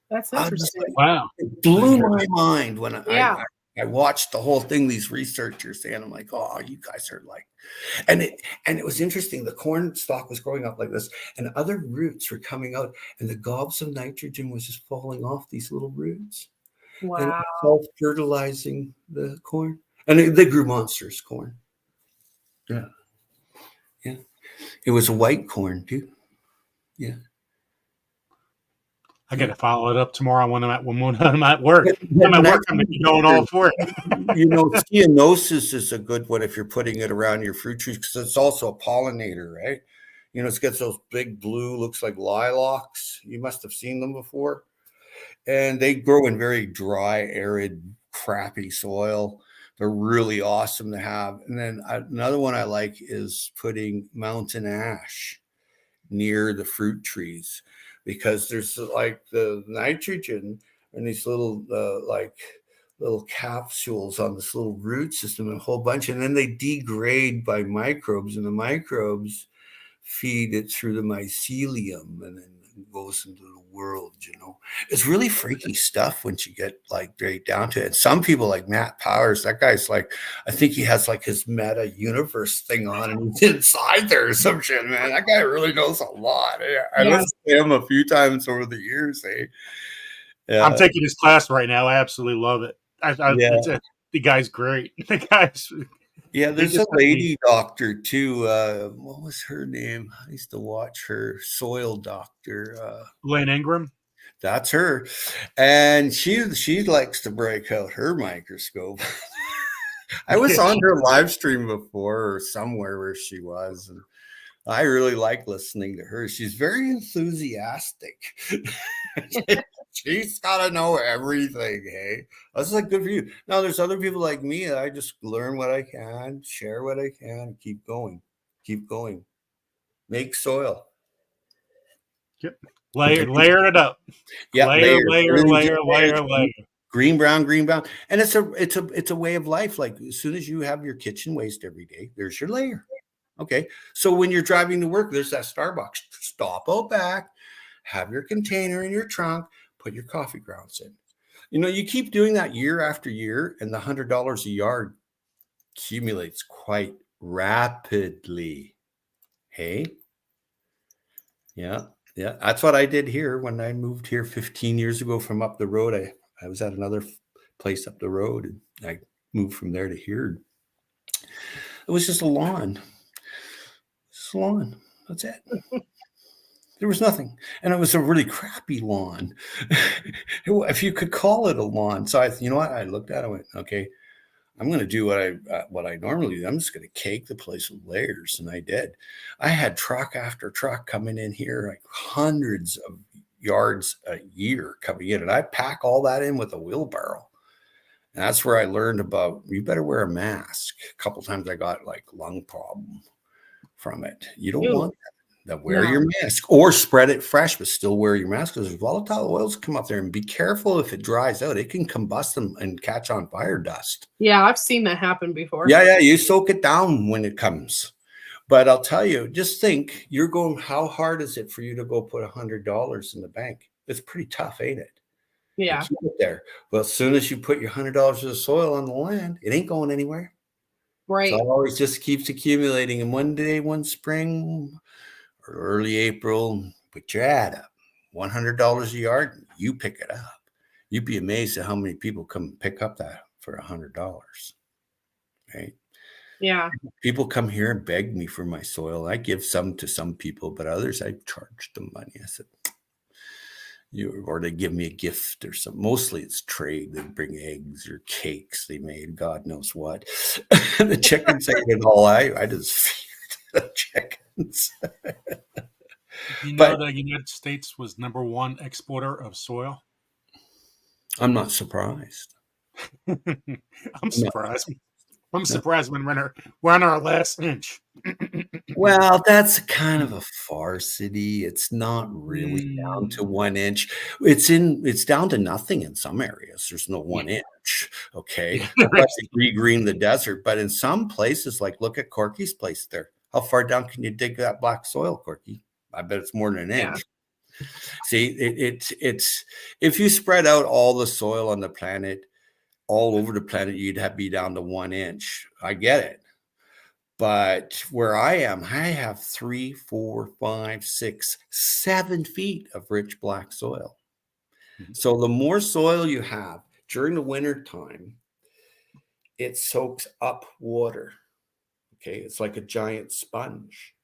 That's interesting. Wow. It blew my mind when Yeah. I watched the whole thing, these researchers saying, I'm like, oh, you guys are like, and it was interesting. The corn stalk was growing up like this, and other roots were coming out, and the gobs of nitrogen was just falling off these little roots. And Wow. self-fertilizing the corn. And they grew monstrous corn. Yeah. It was a white corn too. Yeah. I got to follow it up tomorrow when I'm at work. I'm at work, I'm going to be going all for it. Ceanosis is a good one if you're putting it around your fruit trees, because it's also a pollinator, right? It gets those big blue, looks like lilacs. You must have seen them before. And they grow in very dry, arid, crappy soil. They're really awesome to have. And then another one I like is putting mountain ash near the fruit trees, because there's like the nitrogen and these little little capsules on this little root system, and a whole bunch, and then they degrade by microbes, and the microbes feed it through the mycelium, and then goes into the world, It's really freaky stuff once you get like right down to it. And some people like Matt Powers, that guy's like, I think he has like his meta universe thing on and he's inside there or some shit, man. That guy really knows a lot. I listened to him a few times over the years, I'm taking his class right now. I absolutely love it. The guy's great. The guy's there's a lady doctor too. What was her name? I used to watch her, soil doctor. Lynn Ingram. That's her, and she likes to break out her microscope. I was on her live stream before or somewhere where she was, and I really like listening to her. She's very enthusiastic. She's got to know everything, hey? That's like good for you. Now, there's other people like me. I just learn what I can, share what I can, and keep going. Keep going. Make soil. Yep. Layer it up. Yeah, layer. Green, brown. And it's a way of life. Like as soon as you have your kitchen waste every day, there's your layer. Okay. So when you're driving to work, there's that Starbucks. Stop out back, have your container in your trunk, put your coffee grounds in. You keep doing that year after year, and the $100 a yard accumulates quite rapidly. Hey? Yeah. That's what I did here when I moved here 15 years ago from up the road. I was at another place up the road, and I moved from there to here. It was just a lawn. That's it. There was nothing. And it was a really crappy lawn, if you could call it a lawn. So I looked at it and went, okay, I'm going to do what I normally do. I'm just going to cake the place with layers. And I did. I had truck after truck coming in here, like hundreds of yards a year coming in. And I pack all that in with a wheelbarrow. And that's where I learned about, you better wear a mask. A couple times I got like lung problem from it. You don't want that. Wear your mask or spread it fresh, but still wear your mask because there's volatile oils come up there, and be careful if it dries out. It can combust them and catch on fire dust. Yeah, I've seen that happen before. Yeah. You soak it down when it comes. But I'll tell you, just think, how hard is it for you to go put $100 in the bank? It's pretty tough, ain't it? Yeah. Keep it there. Well, as soon as you put your $100 of soil on the land, it ain't going anywhere. Right. So it always just keeps accumulating. And one day, one spring or early April, put your ad up. $100 a yard, you pick it up. You'd be amazed at how many people come pick up that for $100. Right? Yeah. People come here and beg me for my soil. I give some to some people, but others I charge them money. I said, or they give me a gift or something. Mostly it's trade. They bring eggs or cakes they made, God knows what. The chickens ate it all. I just feed the chickens. The United States was #1 exporter of soil? I'm not surprised. I'm surprised. I'm surprised when we're on our last inch. Well, that's kind of a farcity. It's not really down to 1 inch. It's down to nothing in some areas. There's no 1 inch. Okay. Unless they re-green the desert. But in some places, like look at Corky's place there. How far down can you dig that black soil, Corky? I bet it's more than an inch. See, it's if you spread out all the soil on the planet, all over the planet, you'd be down to 1 inch. I get it. But where I am, I have 3, 4, 5, 6, 7 feet of rich black soil. Mm-hmm. So the more soil you have during the winter time, it soaks up water. Okay. It's like a giant sponge.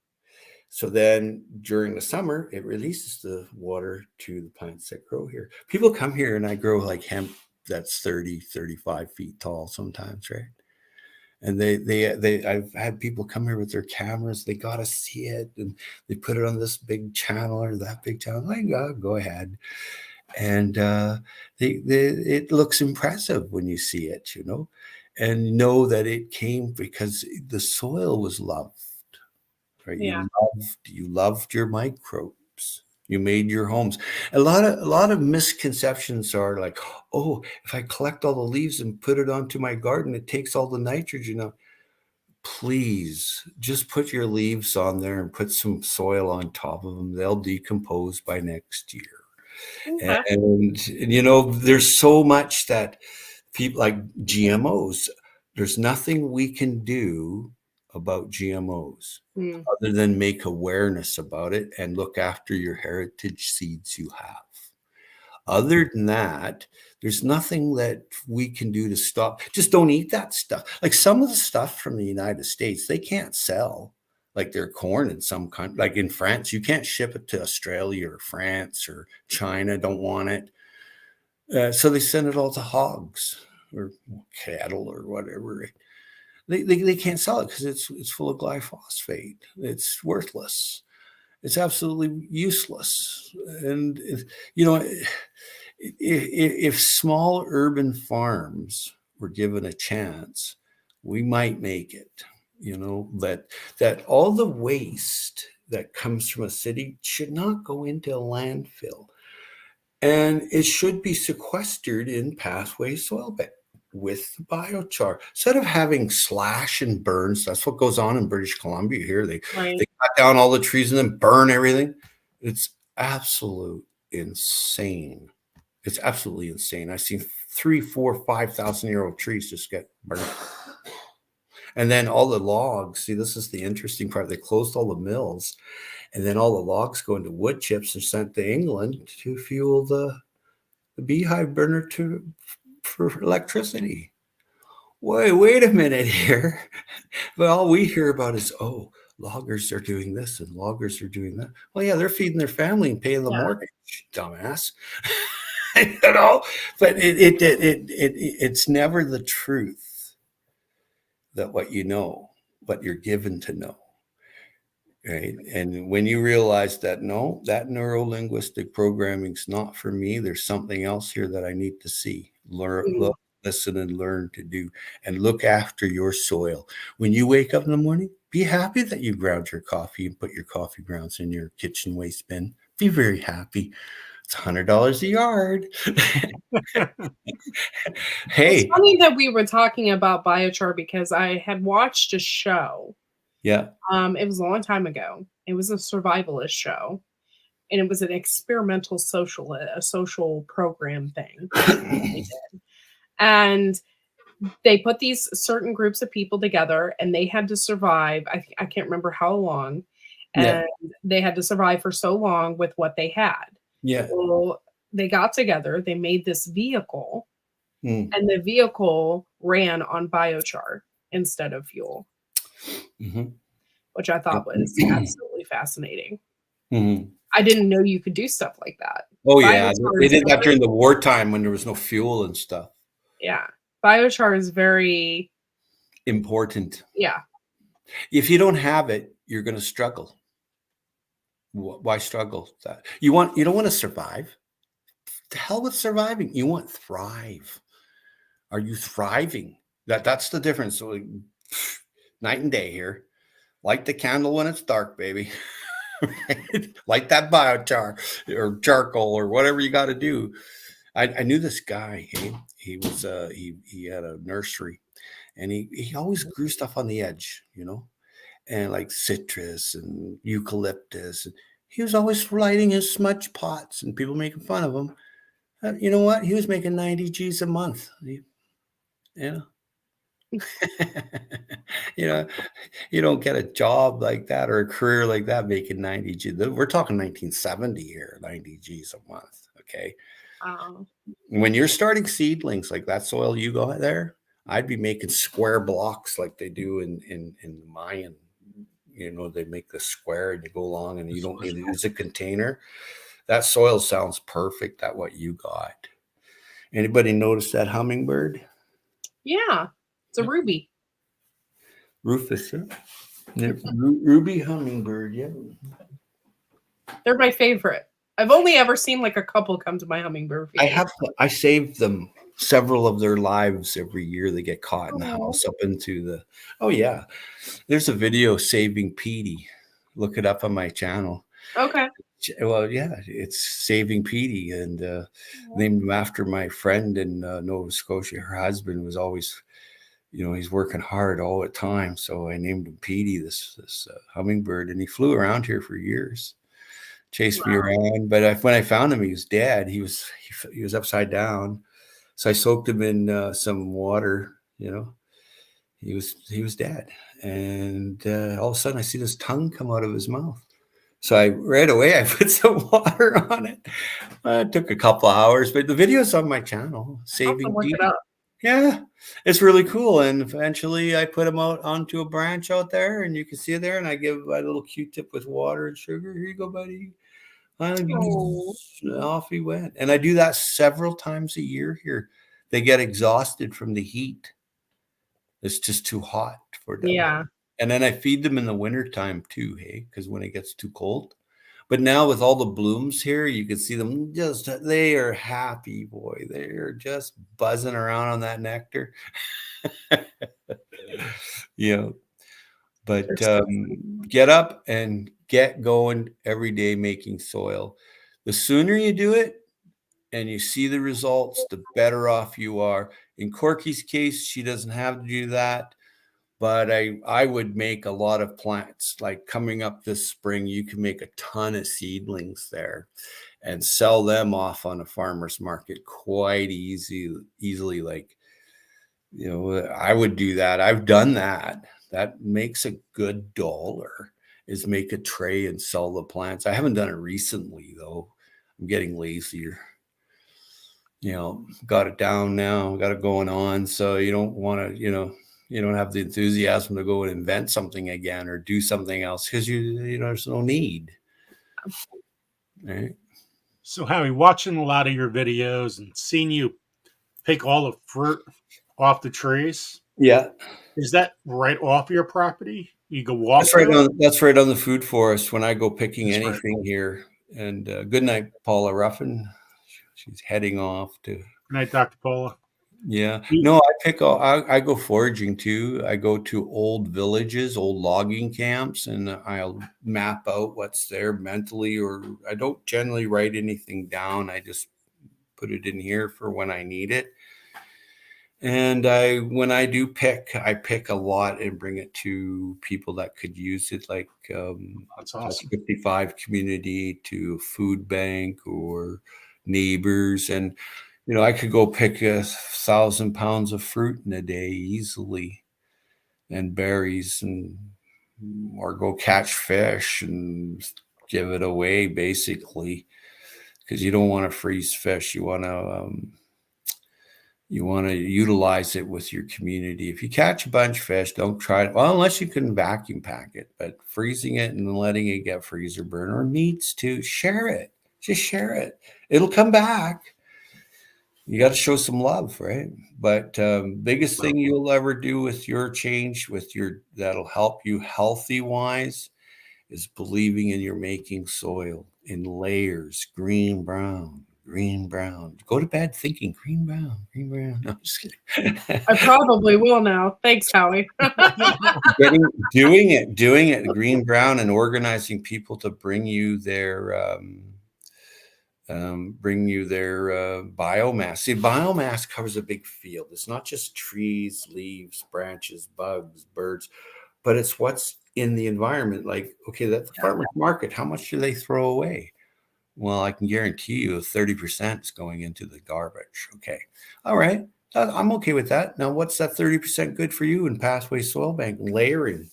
So then during the summer, it releases the water to the plants that grow here. People come here and I grow like hemp that's 30, 35 feet tall sometimes, right? And I've had people come here with their cameras. They got to see it, and they put it on this big channel or that big channel. Like, go ahead. And it looks impressive when you see it, and know that it came because the soil was loved. Right? Yeah. You loved your microbes. You made your homes. A lot of misconceptions are like, oh, if I collect all the leaves and put it onto my garden, it takes all the nitrogen out. please just put your leaves on there and put some soil on top of them. They'll decompose by next year. Okay. And you know, there's so much that people like GMOs. There's nothing we can do about GMOs other than make awareness about it and look after your heritage seeds you have. Other than that, there's nothing that we can do to stop. Just don't eat that stuff. Like some of the stuff from the United States, they can't sell. Like their corn in some country, like in France, you can't ship it to Australia or France or China. Don't want it, so they send it all to hogs or cattle or whatever. They can't sell it because it's full of glyphosate. It's worthless. It's absolutely useless. And you know, if small urban farms were given a chance, we might make it. You know, that all the waste that comes from a city should not go into a landfill, and it should be sequestered in pathway soil bed with the biochar instead of having slash and burns. That's what goes on in British Columbia here. They cut down all the trees and then burn everything. It's absolute insane. It's absolutely insane. I've seen 3, 4, 5,000-year-old trees just get burned. And then all the logs, see, this is the interesting part. They closed all the mills, and then all the logs go into wood chips and sent to England to fuel the beehive burner for electricity. Wait a minute here. But all we hear about is, oh, loggers are doing this and loggers are doing that. Well, yeah, they're feeding their family and paying the mortgage, dumbass. You know, but it's never the truth that what you know, what you're given to know. Right. And when you realize that, no, that neuro-linguistic programming is not for me, there's something else here that I need to see, learn, look, listen, and learn to do, and look after your soil. When you wake up in the morning, be happy that you ground your coffee and put your coffee grounds in your kitchen waste bin. Be very happy. It's $100 a yard. Hey, it's funny that we were talking about biochar because I had watched a show. Yeah. It was a long time ago. It was a survivalist show, and it was an experimental social program thing. They did. And they put these certain groups of people together, and they had to survive. I can't remember how long, and they had to survive for so long with what they had. Yeah. Well, they got together. They made this vehicle, and the vehicle ran on biochar instead of fuel. Which I thought was absolutely fascinating. I didn't know you could do stuff like that. Oh, yeah. They did that during the wartime when there was no fuel and stuff. Yeah. Biochar is very important. Yeah. If you don't have it, you're going to struggle. Why struggle? You don't want to survive. The hell with surviving. You want thrive. Are you thriving? That's the difference. So, night and day here. Light the candle when it's dark, baby. Right? Light that biochar or charcoal or whatever you got to do. I knew this guy. Hey? He was he had a nursery, and he always grew stuff on the edge, you know, and like citrus and eucalyptus. And he was always lighting his smudge pots, and people making fun of him. You know what? He was making 90 G's a month. You know. You know, you don't get a job like that or a career like that making 90 G's. We're talking 1970 here, 90 G's a month. Okay. When you're starting seedlings like that soil you got there, I'd be making square blocks like they do in the Mayan. You know, they make the square and you go along and you don't need to use a container. That soil sounds perfect at what you got. Anybody notice that hummingbird? Yeah. It's a ruby. Rufus, yeah. Ruby hummingbird, yeah. They're my favorite. I've only ever seen like a couple come to my hummingbird feed. I saved them several of their lives every year. They get caught in the house up into the. Oh yeah, there's a video saving Petey. Look it up on my channel. Okay. Well, yeah, it's Saving Petey, and named him after my friend in Nova Scotia. Her husband was always he's working hard all the time. So I named him Petey, this hummingbird, and he flew around here for years, chased me around. But when I found him, he was dead. He was upside down. So I soaked him in some water. He was dead, and all of a sudden I see this tongue come out of his mouth. So right away I put some water on it. It took a couple hours, but the video's on my channel, Saving Look Petey. it up. Yeah, it's really cool. And eventually I put them out onto a branch out there, and you can see it there. And I give a little Q-tip with water and sugar. Here you go, buddy. Off he went. And I do that several times a year here. They get exhausted from the heat. It's just too hot for them. Yeah. And then I feed them in the wintertime too, hey, because when it gets too cold. But now with all the blooms here, you can see them they are happy, boy. They're just buzzing around on that nectar. But get up and get going every day making soil. The sooner you do it and you see the results, the better off you are. In Corky's case, she doesn't have to do that. But I would make a lot of plants. Like coming up this spring, you can make a ton of seedlings there and sell them off on a farmer's market quite easily. Like, I would do that. I've done that. That makes a good dollar, is make a tray and sell the plants. I haven't done it recently, though. I'm getting lazier. Got it down now, got it going on. So you don't want to, you don't have the enthusiasm to go and invent something again or do something else because there's no need. Right. So Howie, watching a lot of your videos and seeing you pick all the fruit off the trees. Yeah. Is that right off your property? You go walk. That's right on the food forest when I go picking anything here. And good night, Paula Ruffin. She's heading off to. Good night, Dr. Paula. Yeah. No, I go foraging too. I go to old villages, old logging camps, and I'll map out what's there mentally, or I don't generally write anything down. I just put it in here for when I need it. And when I do pick, I pick a lot and bring it to people that could use it, like that's awesome. 55 community, to food bank or neighbors. And I could go pick 1,000 pounds of fruit in a day easily, and berries, or go catch fish and give it away, basically, because you don't want to freeze fish. You want to utilize it with your community. If you catch a bunch of fish, don't try it. Well, unless you can vacuum pack it, but freezing it and letting it get freezer burn, or meats too, share it. Just share it. It'll come back. You got to show some love, right? But biggest thing you'll ever do with your change, that'll help you healthy wise, is believing in your making soil in layers, green, brown. Go to bed thinking green, brown. No, I'm just kidding. I probably will now. Thanks, Howie. doing it green, brown, and organizing people to bring you their biomass. See, biomass covers a big field. It's not just trees, leaves, branches, bugs, birds, but it's what's in the environment. Like, okay, that farmer's market, how much do they throw away? Well, I can guarantee you 30% is going into the garbage. Okay. All right. I'm okay with that. Now, what's that 30% good for you in Pathway Soil Bank? Layering.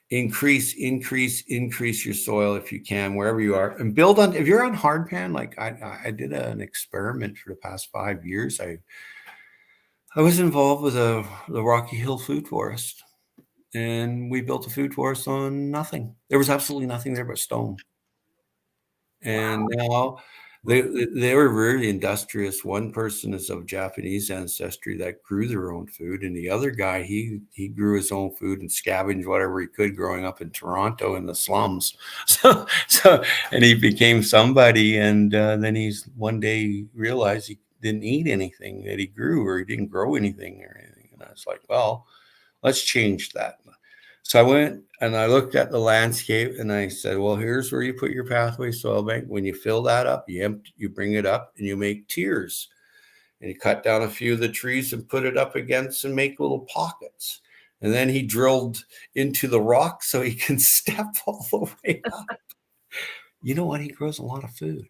Increase your soil if you can, wherever you are, and build on. If you're on hardpan, like I did an experiment for the past 5 years. I was involved with the Rocky Hill Food Forest, and we built a food forest on nothing. There was absolutely nothing there but stone. And now they were really industrious. One person is of Japanese ancestry that grew their own food, and the other guy, he grew his own food and scavenged whatever he could growing up in Toronto in the slums. So and he became somebody, and then he's one day realized he didn't eat anything that he grew, or he didn't grow anything or anything. And I was like, well, let's change that. So I went and I looked at the landscape and I said, well, here's where you put your Pathway Soil Bank. When you fill that up, you bring it up and you make tiers. And he cut down a few of the trees and put it up against and make little pockets. And then he drilled into the rock so he can step all the way up. You know what? He grows a lot of food.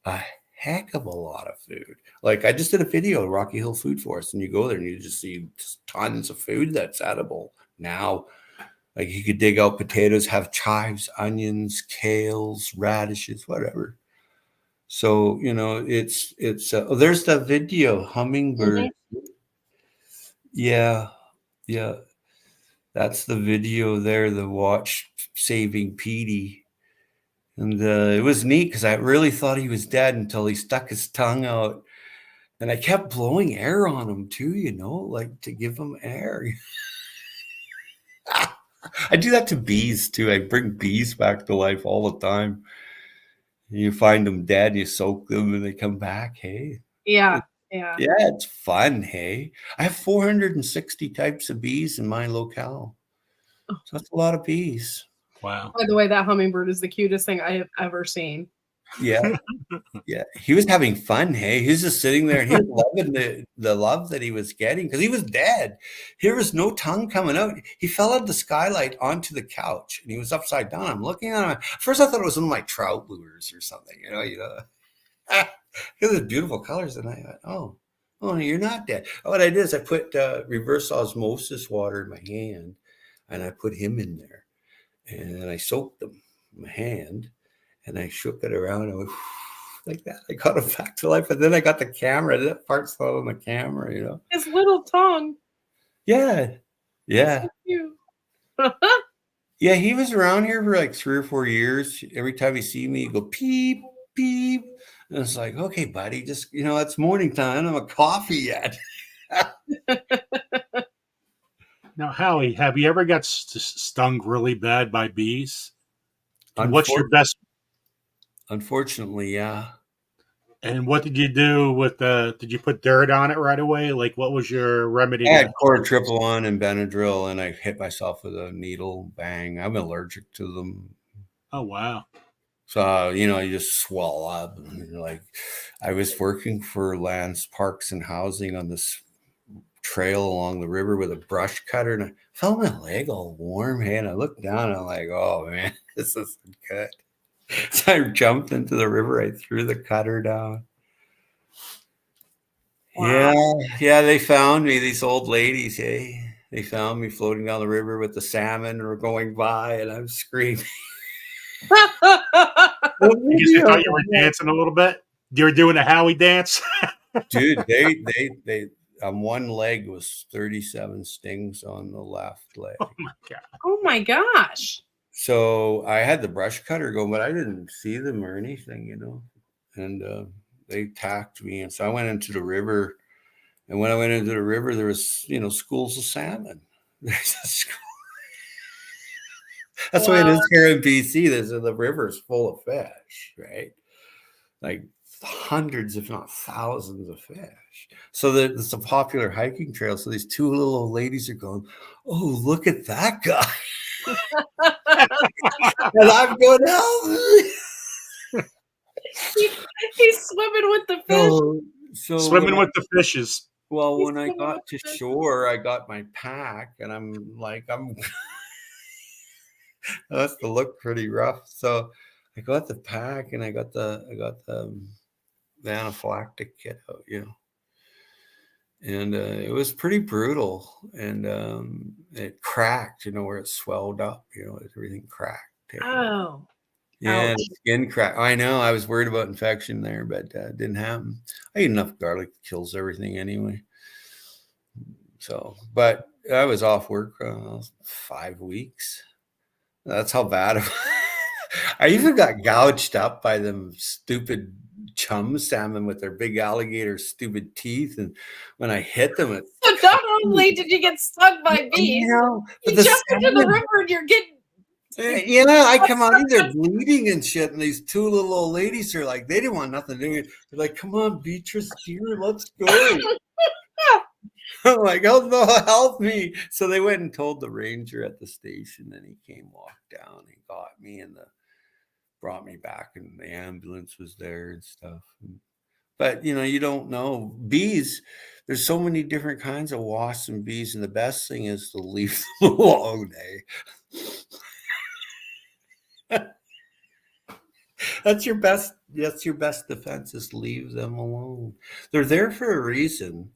A heck of a lot of food. Like I just did a video of Rocky Hill Food Forest, and you go there and you just see tons of food that's edible. Now, like you could dig out potatoes, have chives, onions, kales, radishes, whatever. So, you know, it's oh, there's that video, hummingbird. Yeah. Yeah. That's the video there, the watch saving Petey. And it was neat because I really thought he was dead until he stuck his tongue out. And I kept blowing air on him too, you know, like to give him air. I do that to bees too. I bring bees back to life all the time. You find them dead, you soak them, and they come back. Hey. Yeah. Yeah, it's fun. Hey, I have 460 types of bees in my locale. So that's a lot of bees. Wow. By the way, that hummingbird is the cutest thing I have ever seen. Yeah. Yeah. He was having fun. Hey, he was just sitting there and he was loving the love that he was getting because he was dead. There was no tongue coming out. He fell out the skylight onto the couch and he was upside down. I'm looking at him. At first, I thought it was one of my trout lures or something, you know. It was beautiful colors. And I thought, oh, you're not dead. What I did is I put reverse osmosis water in my hand and I put him in there. And then I soaked them in my hand and I shook it around and went like that. I got him back to life. And then I got the camera. That part's still on the camera, you know. His little tongue. Yeah. Yeah. So cute. Yeah, he was around here for like 3 or 4 years. Every time he see me, he'd go peep, peep. And it's like, okay, buddy, just, you know, it's morning time. I don't have a coffee yet. Now, Howie, have you ever got stung really bad by bees? And what's your best? Unfortunately, yeah. And what did you do with did you put dirt on it right away? Like, what was your remedy? I had chlorotriplon and Benadryl, and I hit myself with a needle. Bang. I'm allergic to them. Oh, wow. So, you know, you just swell up. And like, I was working for Lands Parks and Housing on this trail along the river with a brush cutter, and I felt my leg all warm. Hey, and I looked down and I'm like, oh man, this isn't good. So I jumped into the river. I threw the cutter down. Wow. Yeah, they found me, these old ladies. Hey, they found me floating down the river with the salmon were going by, and I'm screaming. You thought you were dancing a little bit. You were doing a Howie dance, dude. They on one leg was 37 stings on the left leg. Oh my god! Oh my gosh! So I had the brush cutter going, but I didn't see them or anything, you know. And they attacked me, and so I went into the river. And when I went into the river, there was, you know, schools of salmon. There's a school. That's the way it is here in BC. The river is full of fish, right? Like hundreds, if not thousands of fish. So it's a popular hiking trail. So these two little old ladies are going, oh, look at that guy. And I'm going, help. He's swimming with the fish. So swimming with the fishes. Well, when I got to shore, I got my pack, and I'm that's to look pretty rough. So I got the pack, and I got the anaphylactic kit out, you know. And it was pretty brutal, and it cracked, you know, where it swelled up, you know, everything cracked. Oh. Yeah, the skin crack. I know. I was worried about infection there, but it didn't happen. I eat enough garlic that kills everything anyway. So, but I was off work 5 weeks. That's how bad it was. I even got gouged up by them stupid chum salmon with their big alligator stupid teeth. And when I hit them, so not only did you get stung by bees, you jump into the river and you're getting. Yeah, I come out in there bleeding and shit, and these two little old ladies are like, they didn't want nothing to do with it. They're like, come on, Beatrice, dear, let's go. I'm like, oh no, help me. So they went and told the ranger at the station, and he came, walked down, and got me, and brought me back, and the ambulance was there and stuff. But you don't know. Bees, there's so many different kinds of wasps and bees, and the best thing is to leave them alone, eh? That's your best defense, is leave them alone. They're there for a reason.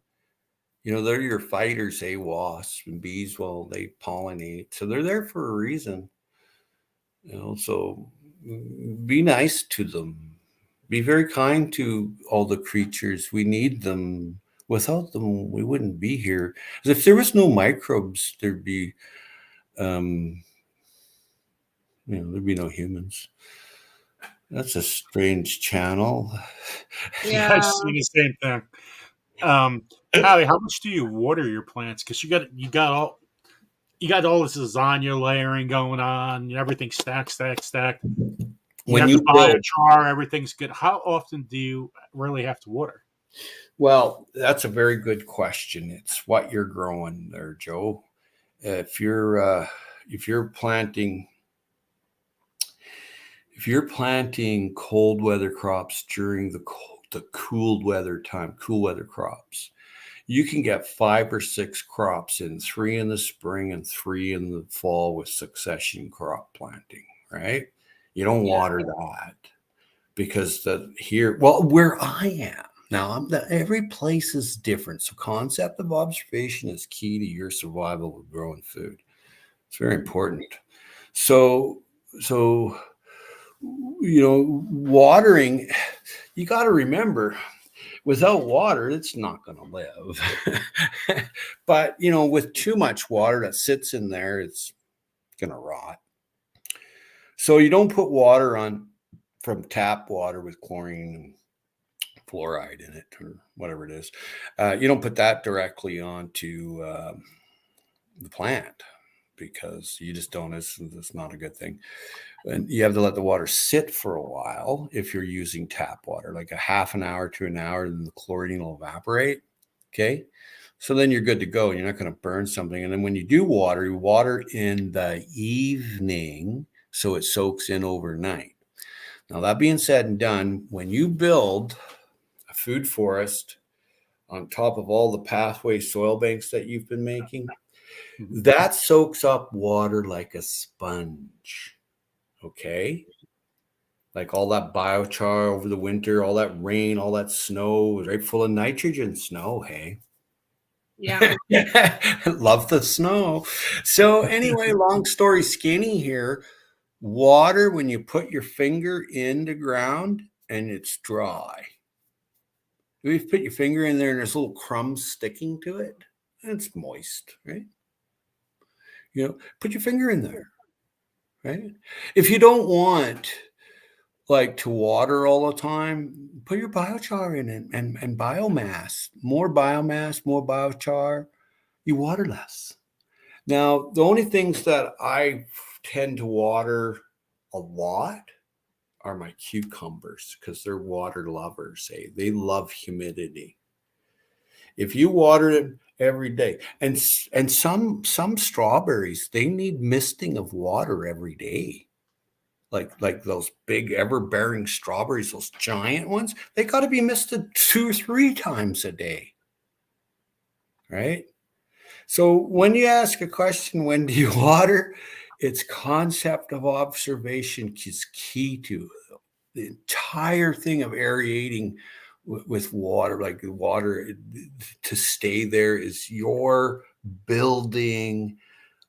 They're your fighters, wasps and bees. Well, they pollinate, so they're there for a reason. So be nice to them. Be very kind to all the creatures. We need them. Without them, we wouldn't be here. If there was no microbes, there'd be no humans. That's a strange channel. Yeah. I've seen the same thing. Howie, how much do you water your plants? Because you got all this lasagna layering going on, and everything's stacked. When have you the build, biochar, everything's good. How often do you really have to water? well, that's a very good question. It's what you're growing there, Joe. If you're planting cold weather crops during the cool weather time, cool weather crops, you can get 5 or 6 crops in, 3 in the spring and 3 in the fall with succession crop planting, right? You don't water that because where I am now, every place is different. So concept of observation is key to your survival with growing food. It's very important. So watering, you got to remember, without water, it's not going to live. But, with too much water that sits in there, it's going to rot. So you don't put water on from tap water with chlorine and fluoride in it or whatever it is. You don't put that directly onto the plant, because you just don't. It's not a good thing. And you have to let the water sit for a while if you're using tap water, like a half an hour to an hour, then the chlorine will evaporate. Okay. So then you're good to go. You're not going to burn something. And then when you do water, you water in the evening so it soaks in overnight. Now, that being said and done, when you build a food forest on top of all the pathway soil banks that you've been making, that soaks up water like a sponge. Okay. Like all that biochar over the winter, all that rain, all that snow, right? Full of nitrogen snow. Hey. Yeah. Love the snow. So anyway, long story skinny here. Water when you put your finger in the ground and it's dry. If you put your finger in there and there's little crumbs sticking to it, it's moist, right? Put your finger in there. Right? If you don't want to water all the time, put your biochar in it and biomass. More biochar, you water less. Now, the only things that I tend to water a lot are my cucumbers, because they're water lovers. They love humidity. If you water them every day, and some strawberries, they need misting of water every day. Like those big ever-bearing strawberries, those giant ones, they got to be misted 2 or 3 times a day, right? So when you ask a question, when do you water? It's concept of observation is key to it. The entire thing of aerating with water, like water to stay there, is you're building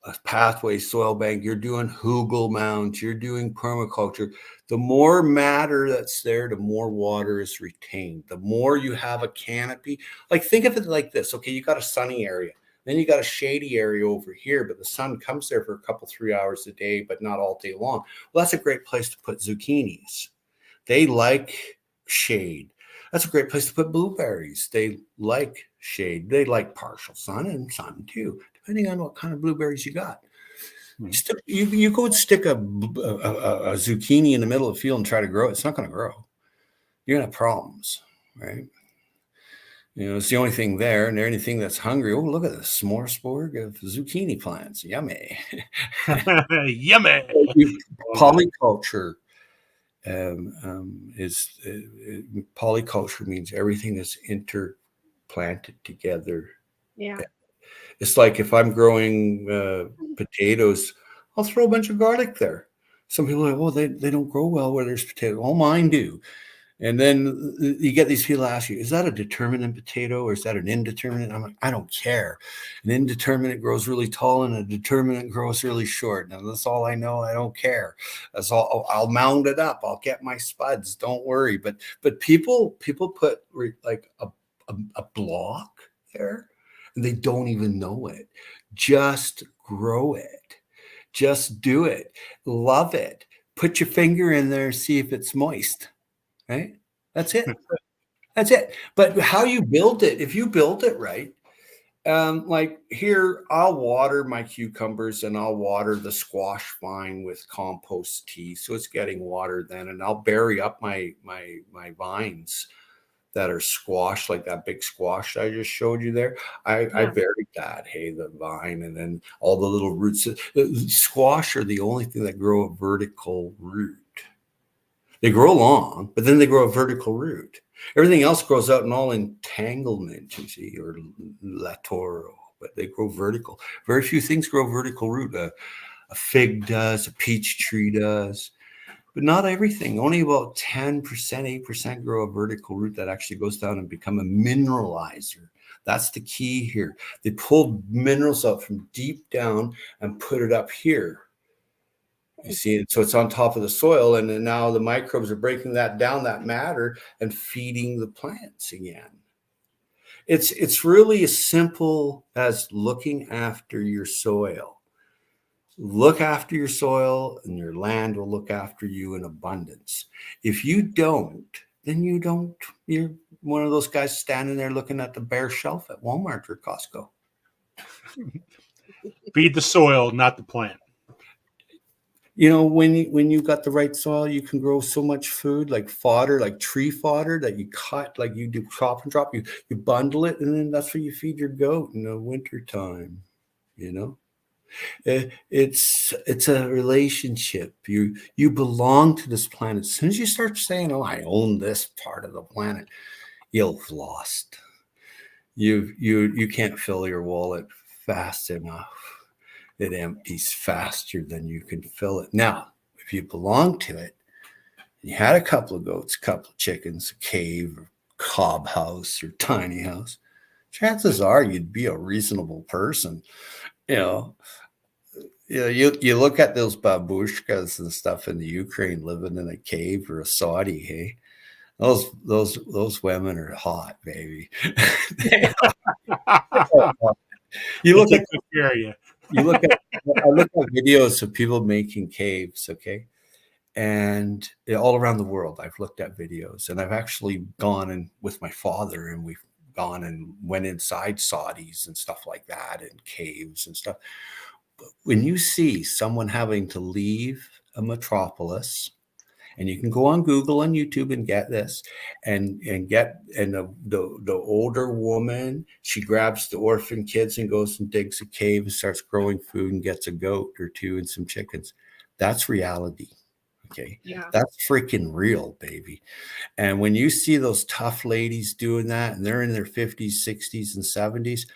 a pathway soil bank, you're doing hugel mounds, you're doing permaculture. The more matter that's there, the more water is retained. The more you have a canopy, like think of it like this. Okay, you got a sunny area, then you got a shady area over here, but the sun comes there for a couple, 3 hours a day, but not all day long. Well, that's a great place to put zucchinis. They like shade. That's a great place to put blueberries. They like shade. They like partial sun and sun too, depending on what kind of blueberries you got. You go and stick a zucchini in the middle of the field and try to grow it. It's not going to grow. You're going to have problems, right? It's the only thing there. And anything that's hungry, oh, look at this smorgasbord of zucchini plants. Yummy. Yummy. Polyculture. Polyculture means everything is interplanted together. Yeah. It's like if I'm growing potatoes, I'll throw a bunch of garlic there. Some people are like, oh, they don't grow well where there's potatoes. All mine do. And then you get these people ask you, is that a determinate potato or is that an indeterminate? I'm like, I don't care. An indeterminate grows really tall and a determinate grows really short. Now, that's all I know. I don't care. That's all. I'll mound it up. I'll get my spuds. Don't worry. But people put like a block there and they don't even know it. Just grow it. Just do it. Love it. Put your finger in there, see if it's moist. Right? That's it. That's it. But how you build it, if you build it right, like here, I'll water my cucumbers and I'll water the squash vine with compost tea. So it's getting water then, and I'll bury up my vines that are squash, like that big squash I just showed you there. I buried that, the vine, and then all the little roots. Squash are the only thing that grow a vertical root. They grow long, but then they grow a vertical root. Everything else grows out in all entanglement, you see, or latoro, but they grow vertical. Very few things grow vertical root. A fig does, a peach tree does, but not everything. Only about 10%, 8% grow a vertical root that actually goes down and become a mineralizer. That's the key here. They pulled minerals out from deep down and put it up here. You see, so it's on top of the soil, and then now the microbes are breaking that down, that matter, and feeding the plants again. It's really as simple as looking after your soil. Look after your soil, and your land will look after you in abundance. If you don't, then you don't. You're one of those guys standing there looking at the bare shelf at Walmart or Costco. Feed the soil, not the plant. You know, when you got the right soil, you can grow so much food, like fodder, like tree fodder that you cut, like you do chop and drop. You bundle it, and then that's what you feed your goat in the wintertime. You know, it's a relationship. You belong to this planet. As soon as you start saying, "Oh, I own this part of the planet," you've lost. You can't fill your wallet fast enough. It empties faster than you can fill it. Now, if you belong to it, you had a couple of goats, a couple of chickens, a cave, or cob house, or tiny house, chances are you'd be a reasonable person. You look at those babushkas and stuff in the Ukraine living in a cave or a Saudi, hey? Those women are hot, baby. You look at I look at videos of people making caves, okay? And all around the world, I've looked at videos, and I've actually gone in with my father, and we've gone and went inside Saudis and stuff like that, and caves and stuff. But when you see someone having to leave a metropolis, and you can go on Google and YouTube and get this, and the older woman, she grabs the orphan kids and goes and digs a cave and starts growing food and gets a goat or two and some chickens. That's reality. Okay. Yeah. That's freaking real, baby. And when you see those tough ladies doing that, and they're in their 50s, 60s, and 70s,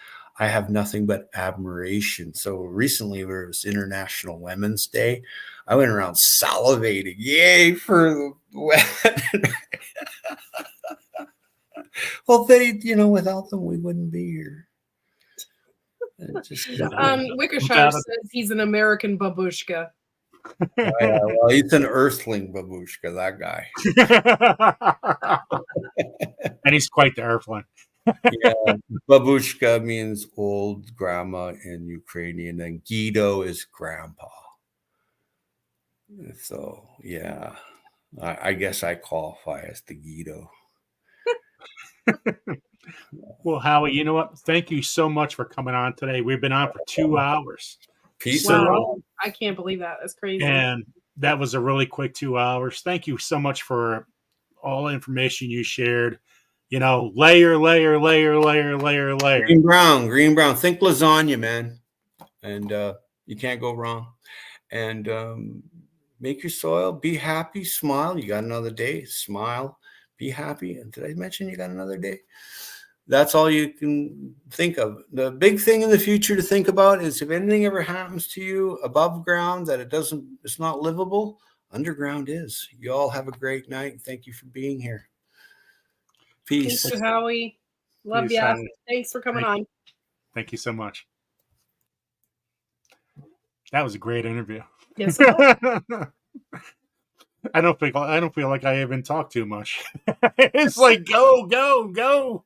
I have nothing but admiration. So recently, where it was International Women's Day, I went around salivating. Yay for the women. Well, without them, we wouldn't be here. Wickershire says he's an American babushka. Well, he's an earthling babushka, that guy. And he's quite the earthling. Yeah, babushka means old grandma in Ukrainian, and Guido is grandpa. So, yeah, I guess I qualify as the Guido. Well, Howie, you know what? Thank you so much for coming on today. We've been on for 2 hours. Peace out. I can't believe that. That's crazy. And that was a really quick 2 hours. Thank you so much for all the information you shared. You know, layer. Green brown. Think lasagna, man. And you can't go wrong. And Make your soil, be happy, smile. You got another day, smile, be happy. And did I mention you got another day? That's all you can think of. The big thing in the future to think about is if anything ever happens to you above ground that it's not livable, underground is. You all have a great night. Thank you for being here. Peace. Thank you, Howie. Love Peace, ya. Howie. Thanks for coming on. Thank you so much. That was a great interview. Yes, it was. I don't feel like I even talk too much. It's like go.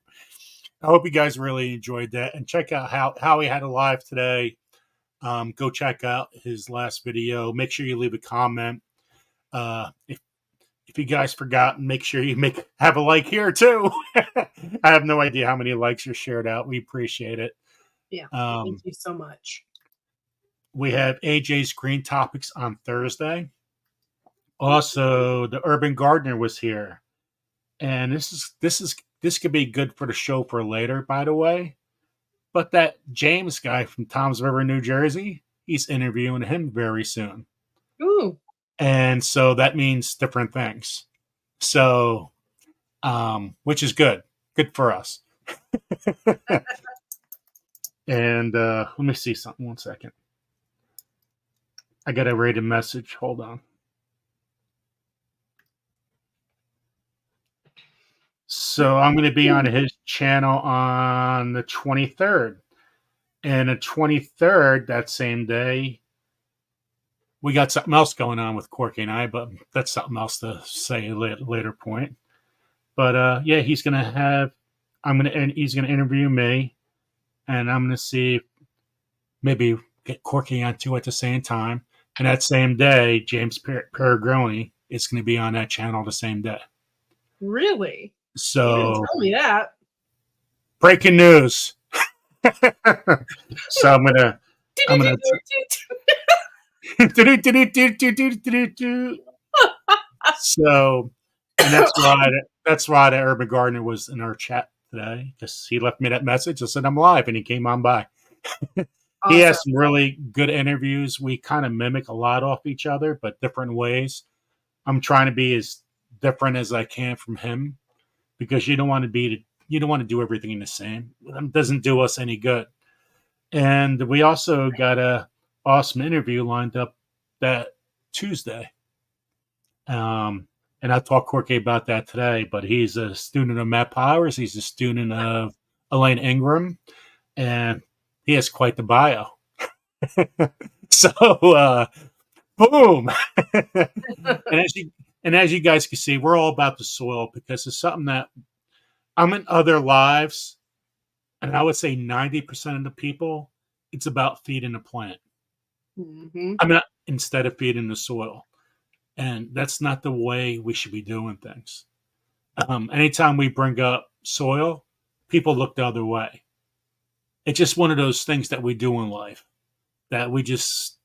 I hope you guys really enjoyed that, and check out how he had a live today. Go check out his last video. Make sure you leave a comment. If you guys forgot, make sure you have a like here too. I have no idea how many likes are shared out. We appreciate it. Yeah, thank you so much. We have AJ's Green Topics on Thursday. Also, the Urban Gardener was here, and this could be good for the show for later, by the way. But that James guy from Toms River, New Jersey, he's interviewing him very soon. Ooh. And so that means different things. So, which is good for us. And let me see something. 1 second. I got to read a message. Hold on. So I'm going to be on his channel on the 23rd. And the 23rd, that same day, we got something else going on with Corky and I, but that's something else to say at a later point. But yeah, he's going to interview me, and I'm going to see if maybe get Corky on too at the same time. And that same day, James Peregroni is going to be on that channel the same day. Really? So You didn't tell me that. Breaking news. So I'm gonna so, and that's why the Urban Gardener was in our chat today, because he left me that message. I said I'm live, and he came on by. He has some really good interviews. We kind of mimic a lot off each other, but different ways. I'm trying to be as different as I can from him, because you don't want to do everything the same. It doesn't do us any good. And we also got a awesome interview lined up that Tuesday. And I'll talk Corky about that today, but he's a student of Matt Powers. He's a student of Elaine Ingram, and he has quite the bio. So, boom. and as you guys can see, we're all about the soil, because it's something that I'm in other lives, and I would say 90% of the people, it's about feeding the plant. Mm-hmm. I mean, instead of feeding the soil. And that's not the way we should be doing things. Anytime we bring up soil, people look the other way. It's just one of those things that we do in life that we just,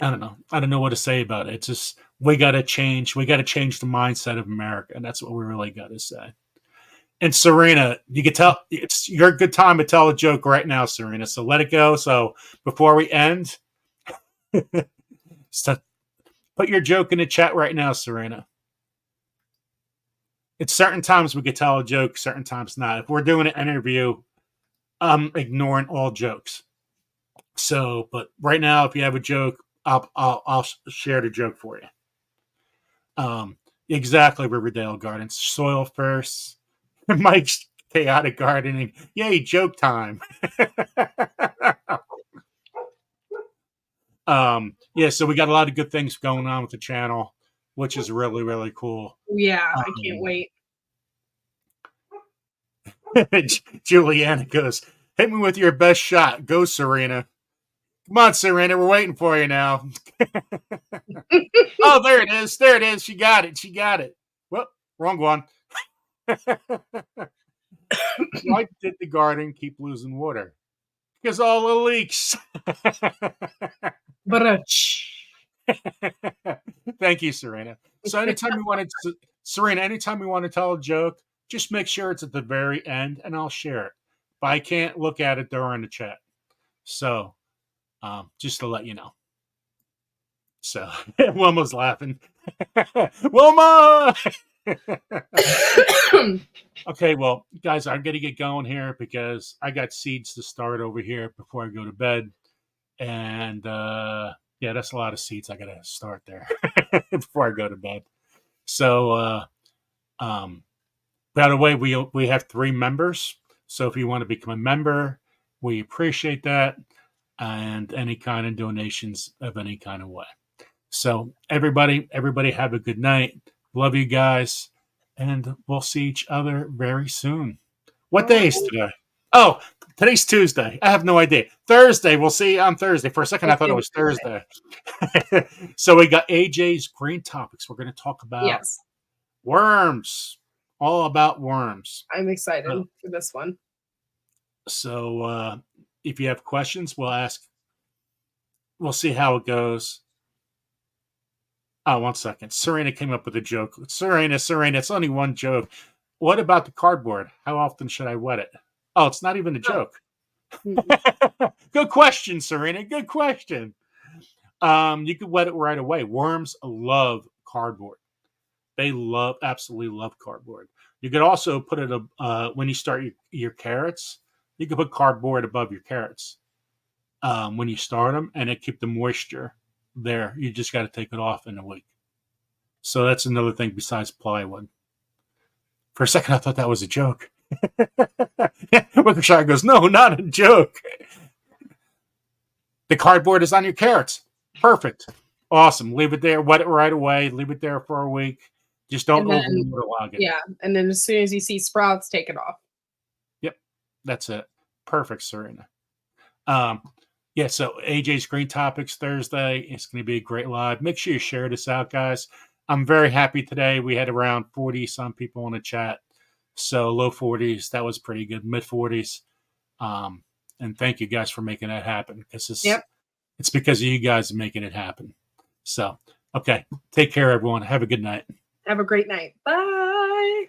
I don't know. I don't know what to say about it. It's just, we got to change the mindset of America. And that's what we really got to say. And Serena, you can tell it's your good time to tell a joke right now, Serena. So let it go. So before we end, put your joke in the chat right now, Serena. It's certain times we could tell a joke, certain times not. If we're doing an interview, I'm ignoring all jokes. So, but right now, if you have a joke, I'll share the joke for you. Exactly, Riverdale Gardens. Soil first. Mike's chaotic gardening. Yay, joke time. Yeah, so we got a lot of good things going on with the channel, which is really, really cool. Yeah, I can't wait. Juliana goes, hit me with your best shot. Go, Serena. Come on, Serena. We're waiting for you now. Oh, there it is. There it is. She got it. Whoop, wrong one. Why did the garden keep losing water? Because all the leaks. Thank you, Serena. So anytime you want to tell a joke, just make sure it's at the very end, and I'll share it. But I can't look at it during the chat. So just to let you know. So Wilma's laughing. Wilma! Okay, well, guys, I'm going to get going here because I got seeds to start over here before I go to bed. And yeah, that's a lot of seeds I got to start there before I go to bed. So, by the way, we have 3 members. So if you want to become a member, we appreciate that. And any kind of donations of any kind of way. So everybody have a good night. Love you guys. And we'll see each other very soon. What day is today? Oh, today's Tuesday. I have no idea. Thursday. We'll see on Thursday. For a second, I thought it was Thursday. So we got AJ's Green Topics. We're going to talk about worms. All about worms. I'm excited for this one. So if you have questions, we'll ask. We'll see how it goes. Oh, 1 second. Serena came up with a joke. Serena, it's only one joke. What about the cardboard? How often should I wet it? Oh, it's not even a joke. Good question, Serena. Good question. You could wet it right away. Worms love cardboard. They absolutely love cardboard. You could also put it when you start your carrots. You could put cardboard above your carrots when you start them, and it keep the moisture there. You just got to take it off in a week. So that's another thing besides plywood. For a second, I thought that was a joke. Wickershire goes, no, not a joke. The cardboard is on your carrots. Perfect. Awesome. Leave it there. Wet it right away. Leave it there for a week. Just don't over-waterlog it. Yeah, and then as soon as you see sprouts, take it off. Yep, that's it. Perfect, Serena. Yeah, so AJ's Green Topics Thursday. It's going to be a great live. Make sure you share this out, guys. I'm very happy today. We had around 40-some people in the chat. So low 40s. That was pretty good. Mid 40s. And thank you guys for making that happen. Because it's because of you guys making it happen. So, okay. Take care, everyone. Have a good night. Have a great night. Bye.